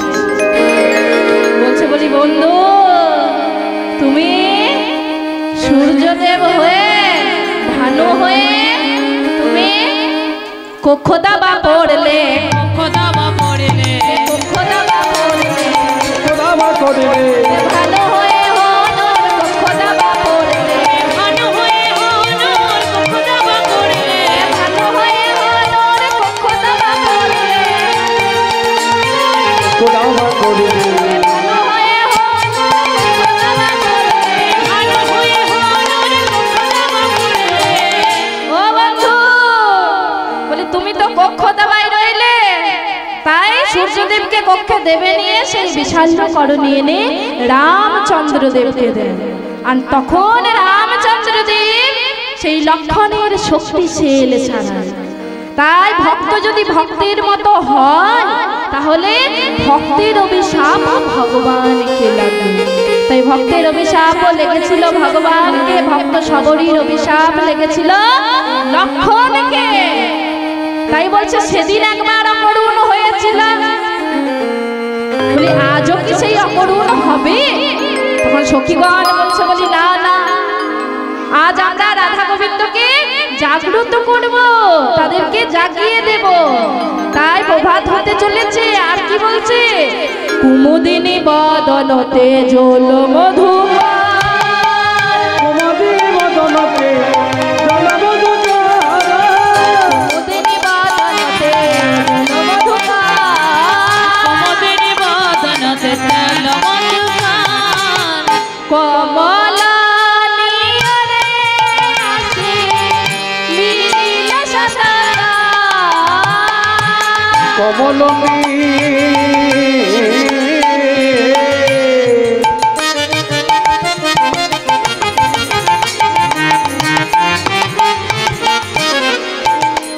বলছে বলি বন্ধু তুমি সূর্যদেব হয়ে ভানু হয়ে তুমি কক্ষদাবা পড়লে কক্ষদাবা পড়লে কক্ষদাবা পড়লে দাবা করিলে ভালো হয়ে হনর কক্ষদাবা পড়লে ভানু হয়ে হনর কক্ষদাবা পড়লে ভালো হয়ে হনর কক্ষদাবা পড়লে দাবা করিলে ভালো হয়ে হনর কক্ষদাবা পড়লে ভানু হয়ে হনর কক্ষদাবা পড়লে ও বন্ধু বলে তুমি তো কক্ষদাবায় রইলে তাই সূর্যদেবকে কক্ষে দেবে নিয়ে সেই বিশাল করণীয় এনে রামচন্দ্রদেবকে দেন আর তখন রামচন্দ্রদেব সেই লক্ষণের শক্তিশীল ছাড়ায় তাই ভক্ত যদি ভক্তির মতো হয় তাহলে ভক্তের অভিশাপ ভগবানকে লাগে তাই ভক্তের অভিশাপও লেগেছিল ভগবানকে ভক্ত সবরীর অভিশাপ লেগেছিল লক্ষণকে তাই বলছে সেদিন একবার অকরুণ হয়েছিল বলি আজও কি সেই অকরুণ হবে তখন সখীগণ বলছে বলি না না আজ আমরা রাধা গোবিন্দকে জাগ্রত করব তাদেরকে জাগিয়ে দেব তাই প্রভাত হতে চলেছে আর কি বলছে কুমুদিনী বদনতে জল মধু কুমুদি বদনতে জলমধু কুমুদিনী বদনতে জল মধু কমদিনী বদনতে তেল মধুকান কমল নিয়রে আসে লীল সততা কমলনী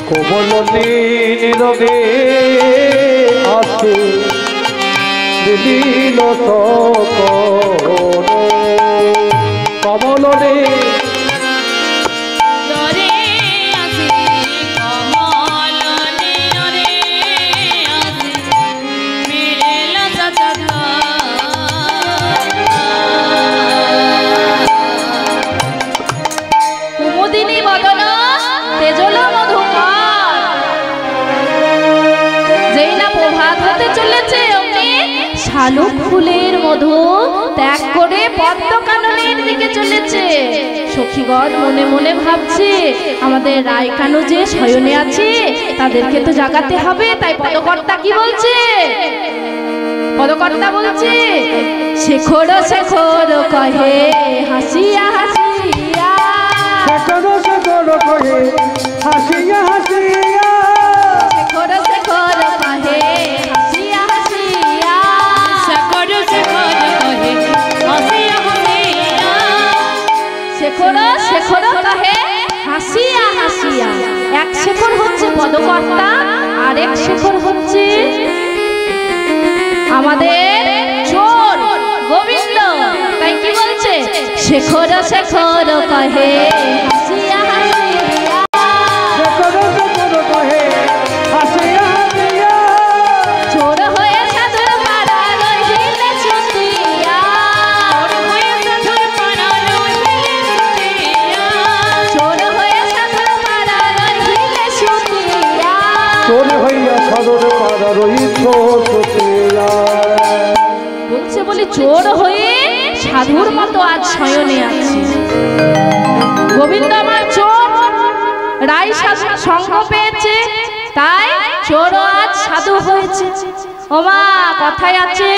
কমলনী নীরবে আসে দিল কমলনে জরে আসি কমল নিয়রে আসি মিলেল সততা কুমুদিনী বদন তেজল মধুকর যেই না প্রভাত হতে চলেছে অমনি শালুক ফুলের মধু ত্যাগ করে পদ্ম কাননের দিকে চলেছে সখীগণ মনে মনে ভাবছে আমাদের রায় কানু যে শয়নে আছে তাদেরকে তো জাগাতে হবে তাই পদকর্তা কি বলছে পদকর্তা বলছে শেখর শেখর কহে হাসিয়া হাসিয়া শেখর শেখর কহে হাসিয়া হাসিয়া শেখর শেখর কহে হাসিয়া হাসিয়া শেখর শেখর কহে হাসিয়া হাসিয়া শেখর শেখর কহে হাসিয়া হাসিয়া এক শেখর হচ্ছে পদকর্তা আর এক শেখর হচ্ছে আমাদের চোর গোবিন্দ তাই কি বলছে শেখর শেখর কহে হাসিয়া হাসিয়া শেখর শেখর কহে হাসিয়া হাসিয়া চোর হয়ে সাধুর পাড়া রহিলে ছুটিয়া হয়ে সাধুর পাড়া রহিলে ছুটিয়া চোর হয়ে সাধুর পাড়া রহিলে ছুটিয়া চোর হইয়া সদর পাড়া রহিত সতিয়া বলছে বলি চোর হয়ে সাধুর মতো আজ শয়নে আছে গোবিন্দ আমার চোর রাই সাধু সঙ্গ পেয়েছে তাই চোর আজ সাধু হয়েছে ওমা কথায় আছে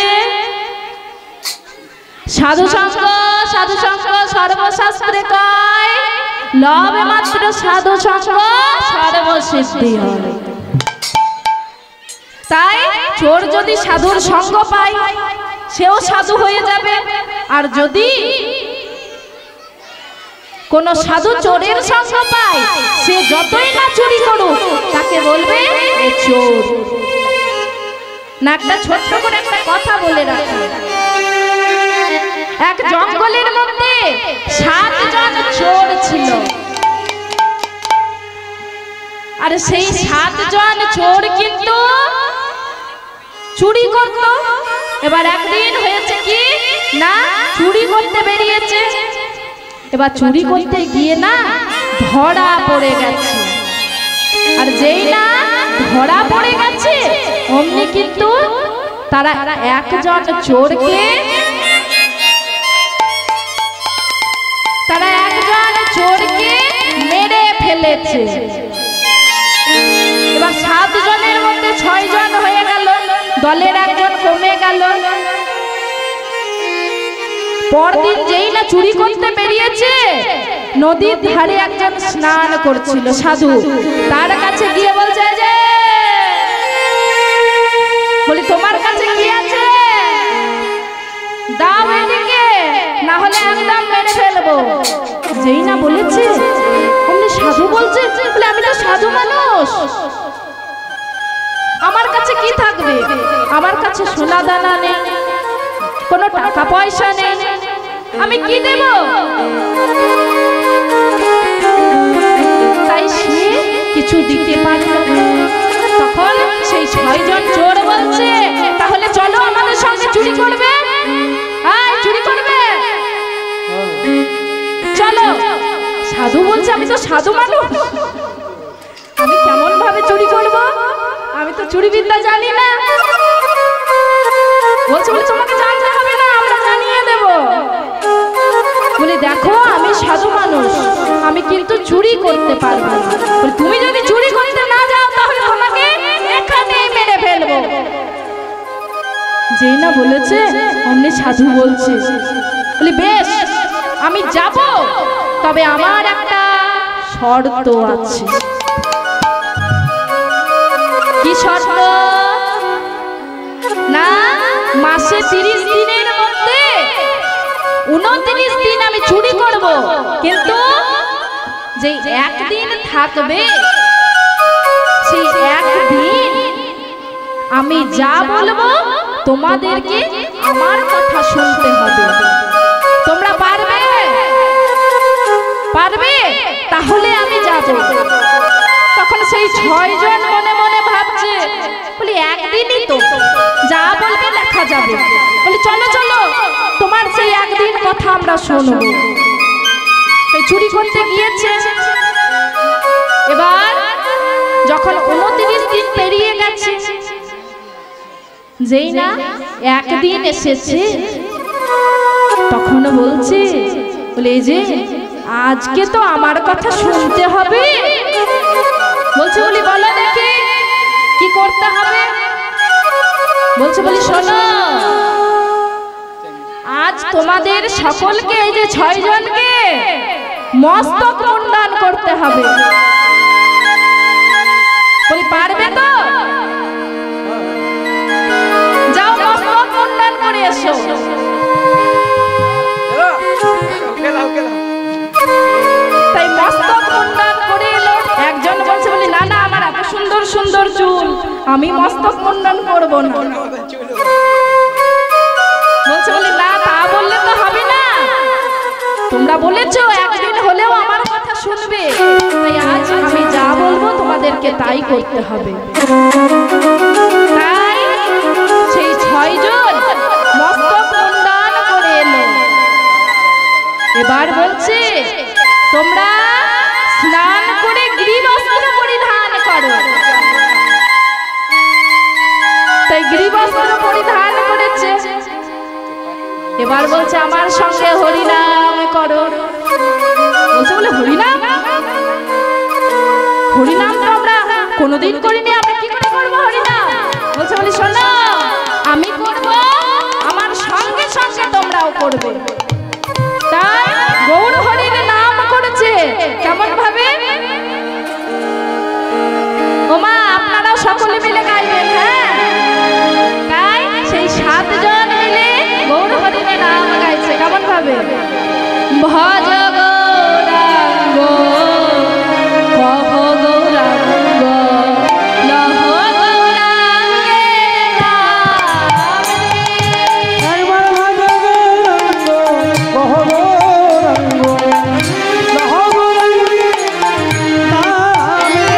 সাধু সঙ্গ সর্বশাস্ত্রে কয় লবে মাত্র সাধু সঙ্গ সর্বসিদ্ধি হয় তাই চোর যদি সাধুর সঙ্গ পায় সেও সাধু হয়ে যাবে আর যদি কোন সাধু চোরের সঙ্গ পায় সে যতই না চুরি করুক তাকে বলবে এ চোর না একটা ছোট্ট করে একটা কথা বলে রাখি এক জঙ্গলের মধ্যে 7 জন চোর ছিল আর সেই 7 জন চোর কিন্তু চুরি করত এবার একদিন হয়েছে কি না চুরি করতে বেরিয়েছে এবার চুরি করতে গিয়ে না ধরা পড়ে গেছে। আর যেই না ধরা পড়ে গেছে অমনি কিন্তু তারা একজন চোরকে মেরে ফেলেছে। এবার 7 জনের মধ্যে 6 জন হয়ে গেল, দলের একজন কমে গেল। পরদিন যেই না চুরি করতে বেরিয়েছে নদীর ধারে একজন স্নান করছিল সাধু, তার কাছে গিয়ে বলছে যে বলি তোমার কাছে কি আছে দাও এদিকে, না হলে একদম মেরে ফেলবো। যেই না বলেছে অমনি সাধু বলছে বলে আমি তো সাধু মানুষ, আমার কাছে কি থাকবে, আমার কাছে সোনা দানা নেই, কোনো টাকা পয়সা নেই, আমি কি দেব? তাই সে কিছু দিতে পারল। তখন সেই 6 জন চোর বলছে তাহলে চলো আমাদের সঙ্গে চুরি করবে, চুরি করবে চলো। সাধু বলছে আমি তো সাধু মানুষ, আমি কেমন ভাবে চুরি করব, আমি তো চুরি বিদ্যা জানি না। বলছে বলে তোমাকে জানতে হবে না, আমরা জানিয়ে দেব। বলে দেখো আমি সাধু মানুষ, আমি কিন্তু চুরি করতে পারবো না। তুমি যদি চুরি করতে না যাও তাহলে তোমাকে এখানেই মেরে ফেলবো। যেই না বলেছে অমনি সাধু বলছে বলি বেশ আমি যাব, তবে আমার একটা শর্ত আছে। কি শর্ত? না মাসে 30 দিনের মধ্যে 29 দিন আমি চুরি করব, কিন্তু যে একদিন থাকবে সেই একদিন আমি যা বলবো তোমাদেরকে আমার কথা শুনতে হবে। তোমরা পারবে? পারবে? তাহলে আমি যাব। তখন সেই 6 জন মনে মনে ভাবছে বলি একদিনই তো, যা বলবে লেখা যাবে। বলি চলো চলো তোমার সেই একদিন কথা আমরা শুনবো। চুরি করতে গিয়েছে। এবার যখন 29 দিন পেরিয়ে গেছে, যেই না একদিন এসেছে তখন বলছে বলে এই যে আজকে তো আমার কথা শুনতে হবে। বলছে বলি বলো দেখি কি করতে হবে। বলছে বলি শোনো, আজ তোমাদের সকলকে এই যে 6 জনকে মস্তক মুন্ডন করতে হবে। বলি পারবে তো? যাও মস্তক মুন্ডন করে এসো। তাই মস্তক মুন্ডন করে এলো। একজন বলছে বলি না না আমার এত সুন্দর সুন্দর চুল, আমি মস্তক মুন্ডন করব না। বলছে বলি না তা বললে তো হবে না, তোমরা বলেছো একদিন হলেও আমার কথা শুনবে, তাই আজ আমি যা বলবো তোমাদেরকে তাই করতে হবে। তাই সেই 6 জন মস্তক মুন্ডন করে এলো। এবার বলছে তোমরা স্নান করে গ্রীবস্ত্র পরিধান করো। তাই গ্রীবস্ত্র পরিধান করেছে। এবার বলছে আমার সঙ্গে হরিনাম করো। বলছে বলে হরিনাম? হরিনাম তো আমরা কোনোদিন করিনি, আমরা কি করে করবো হরিনাম? বলছে বলি শোনো আমি করব, আমার সঙ্গে সঙ্গে তোমরাও করবে। তাই গৌর হরির নাম করেছে। কেমন ভাবে? ওমা আপনারাও সকলে মিলে গাইবেন। হ্যাঁ, তাই সেই 7 জন মিলে গৌর হরির নাম গাইছে। কেমন ভাবে? ভজ গৌরাঙ্গ কহ গৌরাঙ্গ লহ গৌরাঙ্গের নাম রে। একবার ভজ গৌরাঙ্গ কহ গৌরাঙ্গ লহ গৌরাঙ্গের নাম রে।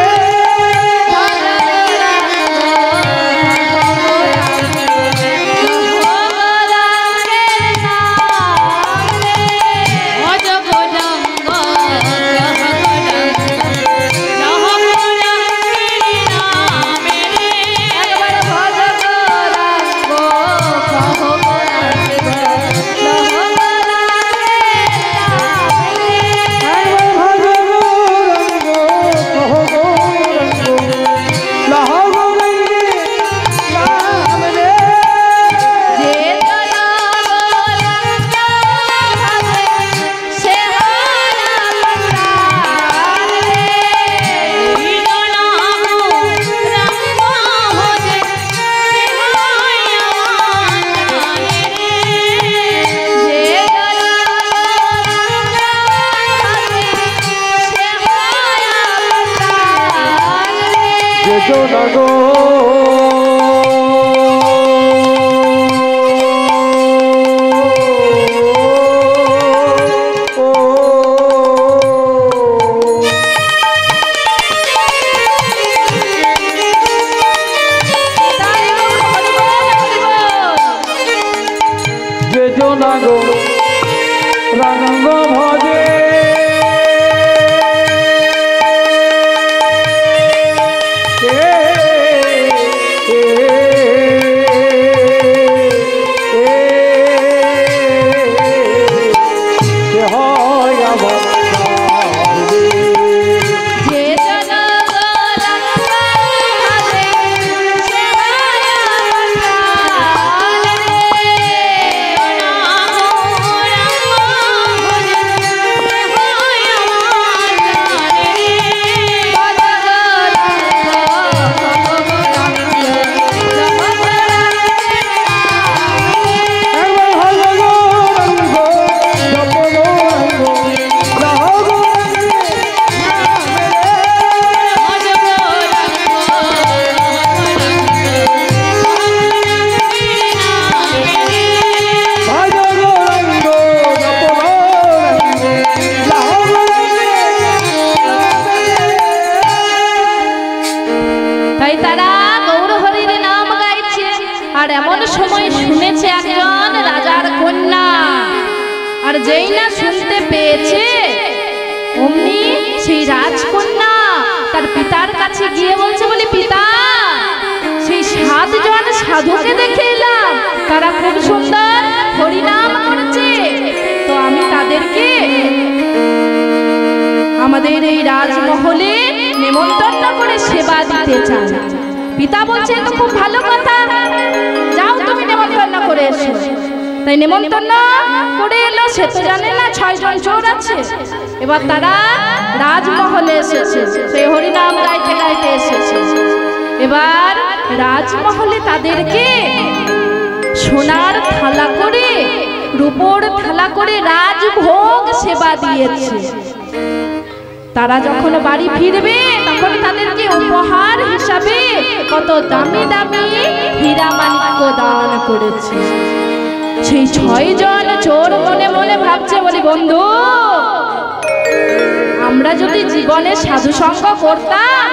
ভজ গৌরাঙ্গ যেতো না গো যেতো না গো রাঙ্গ ভজে যেই না শুনতে পেয়েছে অমনি সেই রাজকন্যা তার পিতার কাছে গিয়ে বলছে বলি পিতা সেই 7 জন সাধুকে দেখে এলাম তারা খুব সুন্দর হরিনাম করেছে তো আমি তাদেরকে আমাদের এই রাজমহলে নিমন্ত্রণ করে সেবা দিতে চাই। পিতা বলছে তো খুব ভালো কথা, যাও তুমি নিমন্ত্রণ করে এসো। তাই নিমন্ত্রণ করে এলো, সে তো জানে না 6 জন চোর আছে। এবার তারা রাজমহলে এসেছে, সেই হরিনাম গাইতে গাইতে এসেছে। এবার রাজমহলে তাদেরকে সোনার থালা করে রূপোর থালা করে রাজভোগ সেবা দিয়েছে। তারা যখন বাড়ি ফিরবে তখন তাদেরকে উপহার হিসাবে কত দামি দামি হীরা মাণিক্য দান করেছে। সেই 6 জন চোর মনে মনে ভাবছে বলি বন্ধু আমরা যদি জীবনে সাধু সঙ্গ করতাম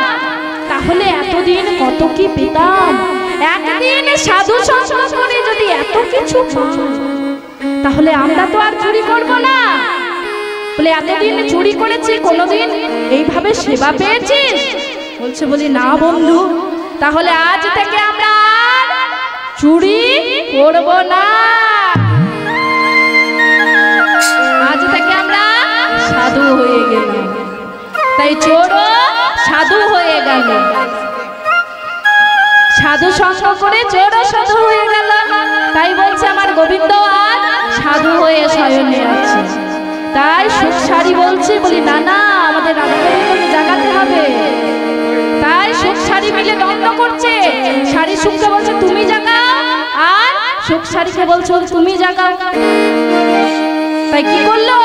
তাহলে এতদিন কত কি পেতাম। একদিন সাধু সঙ্গ করে যদি এত কিছু তাহলে আমরা তো আর চুরি করব না। বলে এতদিন চুরি করেছি, কোনোদিন এইভাবে সেবা পেয়েছিস? বলছে বলি না বন্ধু, তাহলে আজ থেকে আমরা আর চুরি করব না। আজ থেকে আমরা সাধু হয়ে গেলাম। তাই চোরও সাধু হয়ে গেল, সাধু সঙ্গ করে চোরও সাধু হয়ে গেল। তাই বলছে আমার গোবিন্দ আজ সাধু হয়ে শয়নে আছে। তাই সুখসারি বলছে বলি না না আমাদের রাধা গোবিন্দকে জাগাতে হবে। তাই সুখসারি মিলে দ্বন্দ্ব করছে। সারি সুখকে বলছে তুমি জাগাও, আর সুখসারিকে বলছে তুমি জাগাও। তাই কি করলো?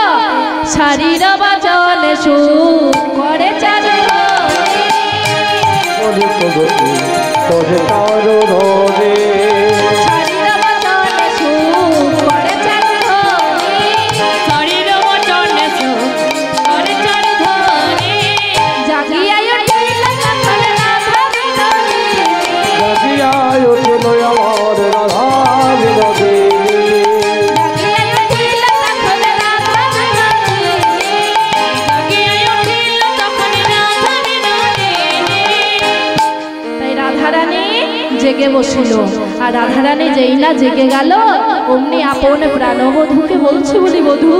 সারির বাজনে সুখ করে চারু জেগে বসিল। আর রাধারানী যেই না জেগে গেল অমনি আপন প্রাণবধূকে বলছে বলি বধূ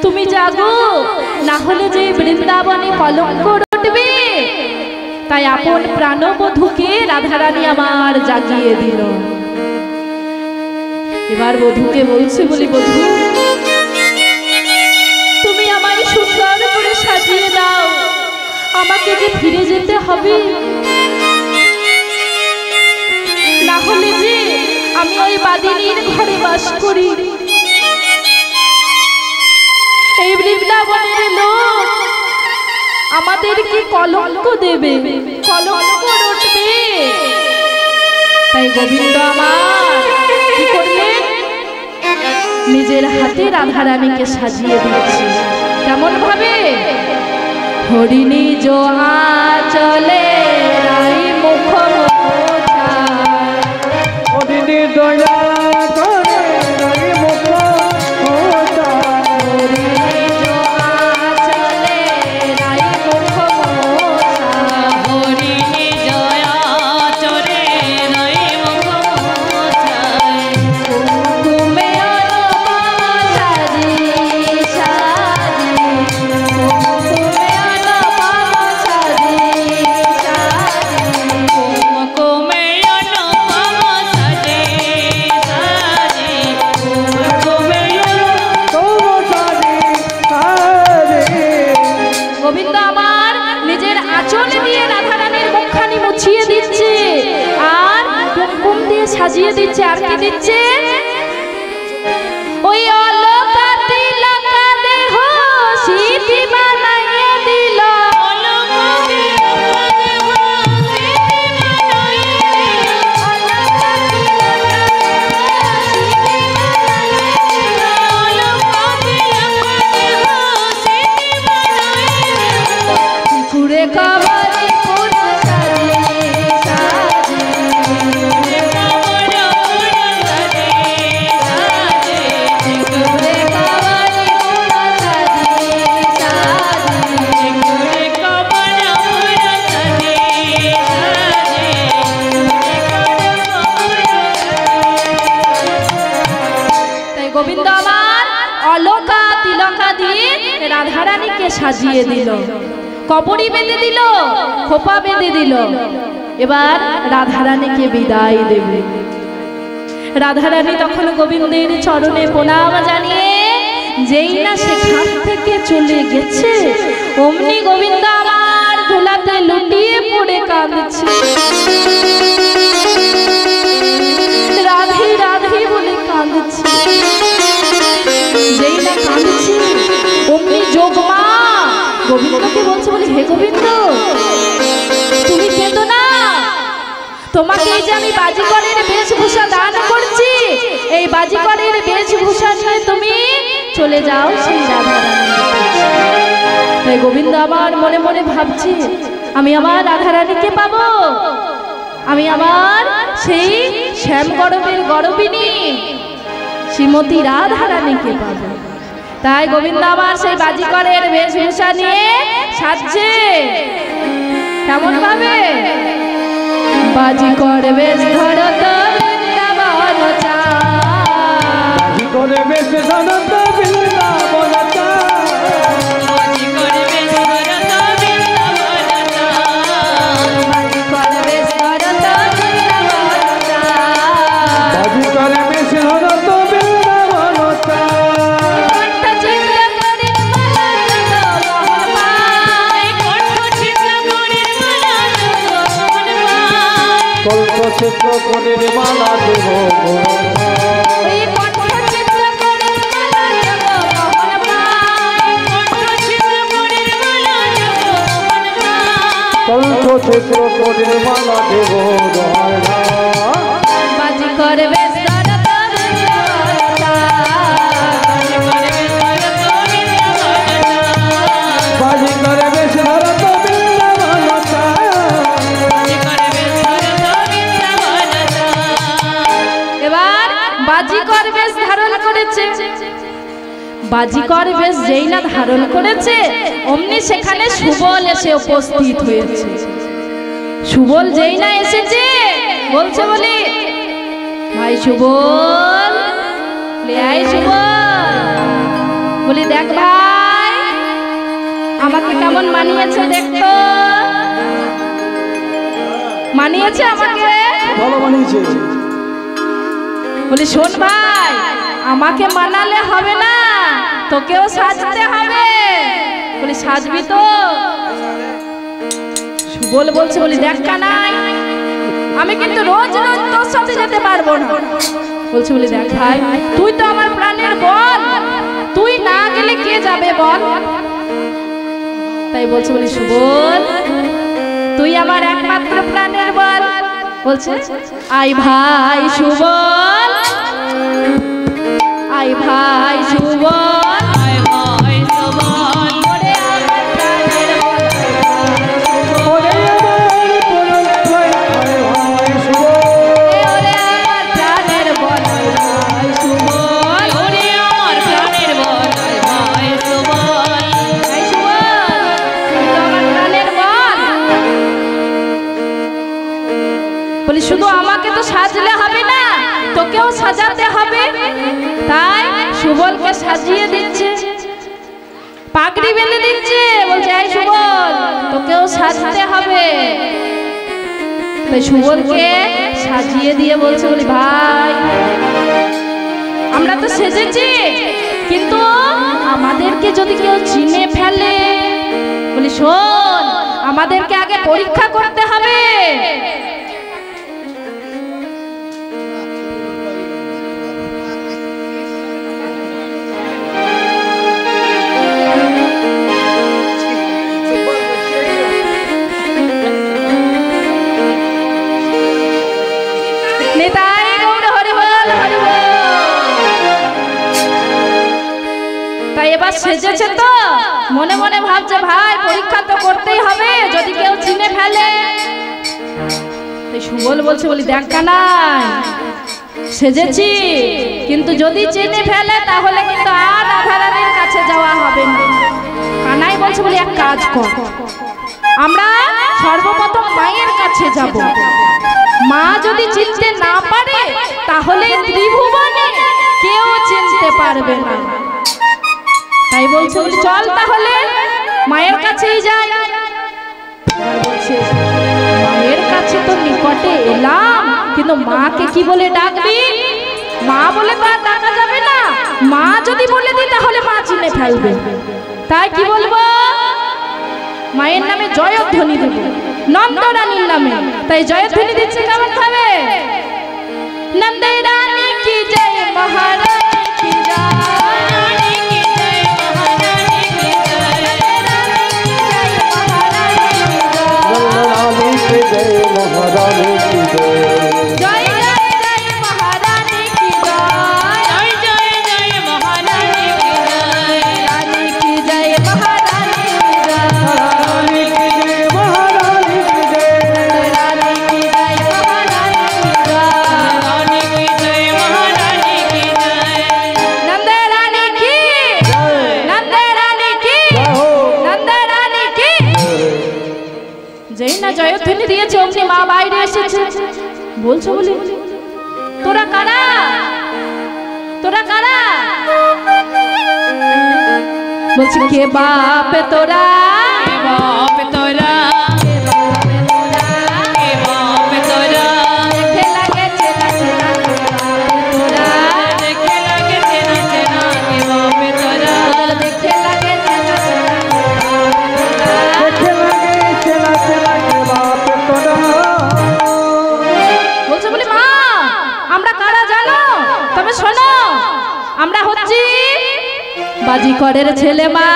তুমি জাগো, না হলে যে বৃন্দাবনে কলঙ্ক রটবে। তাই আপন প্রাণবধূকে রাধারানী আমার জাগিয়ে দিল। এবার বধূকে বলছে বলি বধূ তুমি আমায় সুন্দর করে সাজিয়ে দাও, আমাকে যে ফিরে যেতে হবে, না হলে যে আমি ওই বাদিনীর ঘরে বাস করি। এই বৃন্দাবনের লোক আমাদের কি কলঙ্ক দেবে, কলঙ্ক রটবে। তাই গোবিন্দ আমার কি করলেন, নিজের হাতে রাধারানীকে সাজিয়ে দিয়েছে। কেমন ভাবে, হরিণী জো আচলে রাই মুখ মোছায়, হরিণী দয়া করে রাই মুখ মোছায়, হরিণী জো আচলে রাই মুখ মোছায়, হরিণী জয়া চরে নাই মুখ মোছায়, কুমকুমে অনুপম সাজি সাজি, কুমকুমে অনুপম সাজি সাজি, কুমকুমে অনুপম সাজে সাজে, কুমকুমে তোম সাজি সাজি। গোবিন্দ আমার নিজের আঁচল দিয়ে রাধারানীর মুখখানি মুছিয়ে দিচ্ছে আর কুমকুম দিয়ে সাজিয়ে দিচ্ছে। আর কি দিচ্ছে, ওই অলকা তিলকা দেহ সিটি বানাইয়ে দিল, অলকা তিলকা দেহ সিটি বানাইয়ে দিল, অলকা তিলকা দেহ সিটি বানাইয়ে দিল, অলকা তিলকা দেহ সিটি বানাইয়ে দিল, ঘুরে কাবারে ফুল সাজি সাজি, ঘুরে কাবারে ফুল সাজি সাজি, ঘুরে কাবারে ফুল সাজি সাজি, ঘুরে কাবারে ফুল সাজি সাজি। তাই গোবিন্দ আমার অলকা তিলকা দিয়ে রাধারানীকে সাজিয়ে দিল, কবরী বেঁধে দিল, খোপা বেঁধে দিল। এবার রাধারানীকে বিদায় দেবে। রাধারানী তখন গোবিন্দের চরণে প্রণাম জানিয়ে যেই না সেখান থেকে চলে গেছে, অমনি গোবিন্দ আমার ধুলাতে লুটিয়ে পড়ে কাঁদছে, রাধে রাধে বলে কাঁদছে। যেই না কাঁদছে অমনি যোগমা গোবিন্দকে বলছে, বলে হে গোবিন্দ তুমি কেঁদো না, তোমাকে এই যে আমি বাজিকরের বেশভূষা দান করছি, এই বাজিকরের বেশভূষা নিয়ে তুমি চলে যাও সেই রাধারানীর কাছে। তাই গোবিন্দ আমার মনে মনে ভাবছে, আমি আমার রাধারানীকে পাবো, আমি আমার সেই শ্যাম গরবের গরবিনী শ্রীমতী রাধারানীকে পাবো। তাই গোবিন্দ আমার সেই বাজিকরের বেশভূষা নিয়ে সাজছে। কেমন ভাবে, বাজিকর বেশ ধরত বৃন্দাবন চায়, কি করে বেশ জানত বৃন্দাবন চায়, বাজি করবে শরত বৃন্দাবন চায়, বাজিকর বেশ ধরত বৃন্দাবন চায়, বাজি করে বেশ জানত বৃন্দাবন চায়, কণ্ঠ চিত্র করির মালা যত মোহন পায়, কণ্ঠ চিত্র করির মালা যত মোহন পায়, কল্প চিত্র করে মালা দেব ওই কণ্ঠ চিত্র করির মালা যত মোহন পায়, কণ্ঠ চিত্র করির মালা যত মোহন পায়, কল্প চিত্র করে মালা দেব বাজিকর বেশ ধরত বৃন্দাবন চায়, বাজি করে বেশ ধরত বৃন্দাবন চায়, এবার বাজিকর বেশ ধারণ করেছে। বাজিকর বেশ যেই না ধারণ করেছে অমনি সেখানে সুবল এসে উপস্থিত হয়েছে। সুবল যেই না এসেছে বলছে, বলি ভাই সুবল, আয় সুবল, বলি দেখ ভাই আমাকে কেমন মানিয়েছে, দেখতো মানিয়েছে আমাকে। ভালো বানিয়েছে। বলি শোন ভাই, আমাকে মানালে হবে না, তোকেও সাজতে হবে। বলি সাজবি তো? সুবল বলছে, বলি দেখ কানাই, আমি কিন্তু রোজ রোজ তোর সাথে যেতে পারবো না। বলছে, বলি দেখ ভাই, তুই তো আমার প্রাণের বল, তুই না গেলে কে যাবে বল? তাই বলছে বলি সুবল তুই আমার একমাত্র প্রাণের বল। বলছে আই ভাই সুবল, আই ভাই সুবল, আয় ভাই সুবল, ওরে আমার প্রাণের বল, ওরে আমার পরমের ভাই আয় ভাই সুবল, ওরে আমার প্রাণের বল, আই ভাই সুবল, ওরে আমার প্রাণের বল, আয় ভাই সুবল, আই সুবল, তুই তো আমার প্রাণের বল। বলি শুধু আমাকে তো সাজলে হবে না, তোকেও সাজাতে হবে। তাই সুবলকে সাজিয়ে দিচ্ছে, পাগড়ি বেঁধে দিচ্ছে, বলছে এই সুবল তোকেও সাজতে হবে। তাই সুবলকে সাজিয়ে দিয়ে বলছে বলি ভাই আমরা তো সেজেছি, কিন্তু আমাদেরকে যদি কেউ চিনে ফেলে, বলি শোন আমাদেরকে আগে পরীক্ষা করতে হবে। নেতাই গৌর হরি বল, হরি বল। তাই এবার সেজেছে তো মনে মনে ভাবছে ভাই পরীক্ষা তো করতেই হবে, যদি কেউ চিনে ফেলে। তাই সুবল বলছে বলি দেখ কানাই সেজেছি, কিন্তু যদি চিনে ফেলে তাহলে কিন্তু আর রাধারানীর কাছে যাওয়া হবে না। কানাই বলছে বলি এক কাজ কর, আমরা সর্বপ্রথম মায়ের কাছে যাব। মা যদি চিনতে না পারে তাহলে ত্রিভুবনে কেউ চিনতে পারবে না। তাই বলছে বলি চল তাহলে মায়ের কাছেই যাই। এবার বলছে মায়ের কাছে তো নিকটে এলাম, কিন্তু মাকে কি বলে ডাকবি? মা বলে তো আর ডাকা যাবে না, মা যদি বলে দিই তাহলে মা চিনে ফেলবে। তাই কি বলবো? মায়ের নামে জয়ধ্বনি দেব, নন্দরানীর নামে। তাই জয়ধ্বনি দিচ্ছে কেমন ভাবে? নন্দরানী কি জয়, মহারানী কি জয়, রানী কি জয়, মহারানী কি জয়, রানী কি জয় মহারানী কি জয়, জয় জয় জয় মহারানী কি জয়, জয় জয় জয় মহারানী কি জয়, রানী কি জয় মহারানী কি জয়, রানী কি জয় মহারানী কি জয়, রানী কি জয় মহারানী কি জয়, রানী কি জয় মহারানী কি জয়, নন্দরানী কি নন্দরানী কি জয় হো। নন্দরানী কি। যেই না জয়ধ্বনি দিয়েছে অমনি মা বাইরে এসেছে। বলছো বলি তোরা কারা, তোরা কারা? বলছি কে বাপ তোরা, কে বাপ তোরা, কে বাপ তোরা, দেখে লাগে চেনা চেনা কে বাপ তোরা, দেখে লাগে চেনা চেনা, কে বাপ তোরা, দেখে লাগে চেনা চেনা কে বাপ তোরা। দেখে লাগে চেনা চেনা কে বাপ তোরা, বলছে বলি মা আমরা কারা জানো? তবে শোনো আমরা হচ্ছি বাজিকরের ছেলে মা,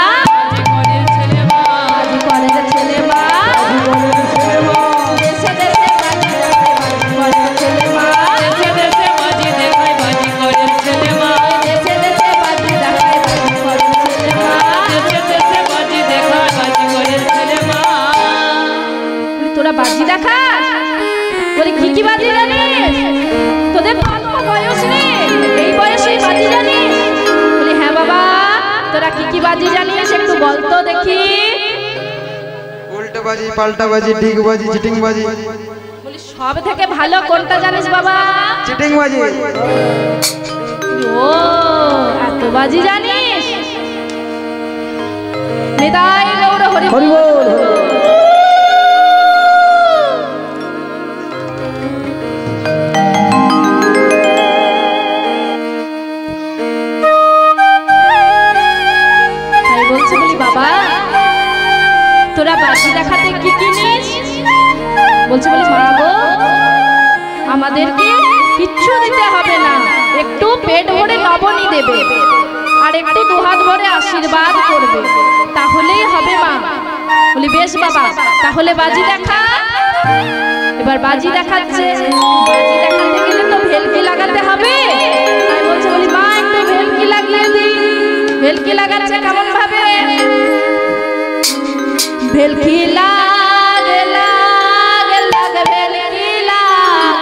ঘরের ছেলে মা, বাজিকরের ছেলে মা, জীবনের সেবা, দেশে দেশে বাজি দেখায় বাজিকরের ছেলে মা, দেশে দেশে বাজি দেখায় বাজি ঘরের ছেলে মা, দেশে দেশে বাজি দেখায় বাজিকরের ছেলে মা। দেশে দেশে বাজি দেখায় বাজি ঘরের ছেলে মা। বলি, তোরা বাজি দেখাস? বলি কি বাজি জানিস? তোদের তো অল্প বয়স নেই, এই বয়সেই বাজি জানিস? বলি হ্যাঁ বাবা, তোরা কি বাজি জানিস একটু বলতো দেখি। উল্টো বাজি, পাল্টা বাজি, ঠিক বাজি, চিটিং বাজি। বলি সব থেকে ভালো কোনটা জানিস বাবা? চিটিং বাজি। ও এত বাজি জানিস? নিতাই গৌর হরি বল। হরি বল। তাই বলছে বলি বাবা তোরা বাজি দেখাতে কি কিনিস? বলছে বলি মা গো আমাদেরকে কিচ্ছু দিতে হবে না, একটু পেট ভরে নবনী দেবে আর একটু দুহাত ভরে আশীর্বাদ করবে, তাহলেই হবে মা। বেশ বাবা, তাহলে বাজি দেখা। এবার বাজি দেখাচ্ছে, বাজি দেখাতে গেলে তো ভেলকি লাগাতে হবে। আমি বলছি, বলি মা একটু ভেলকি লাগিয়ে দিই। ভেলকি লাগাচ্ছে কেমন ভাবে? ভেলকি লাগে লাগে লাগে ভেলকি লাগ,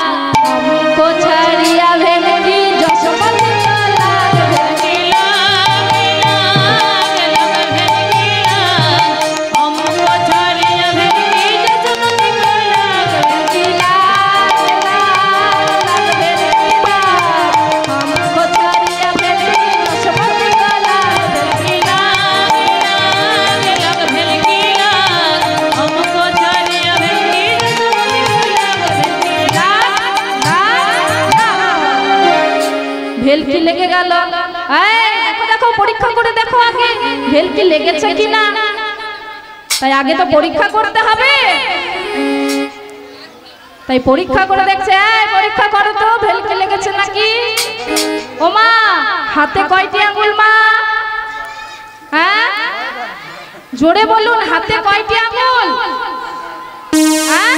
हमको छड़िया ভেলকি যশোমতি का लाग। ভেলকি লাগে লাগে লাগে ভেলকি লাগ, हमको छड़िया ভেলকি যশোমতি का लाग। ভেলকি লাগে লাগে ভেলকি লাগ, हमको छड़िया ভেলকি যশোমতি का लाग। ভেলকি লাগে লাগে লাগে ভেলকি লাগ, हमको छड़िया ভেলকি যশোমতি का लाग। ভেলকি লাগ ভেলকি লেগে গেল। দেখো দেখো, পরীক্ষা করে দেখো আগে ভেলকি লেগেছে কিনা। তাই আগে তো পরীক্ষা করতে হবে। তাই পরীক্ষা করে দেখছে, পরীক্ষা করো তো ভেলকি লেগেছে নাকি। ও মা, হাতে কয়টি আঙ্গুল মা? হ্যাঁ, জোরে বলুন, হাতে কয়টি আঙ্গুল? হ্যাঁ,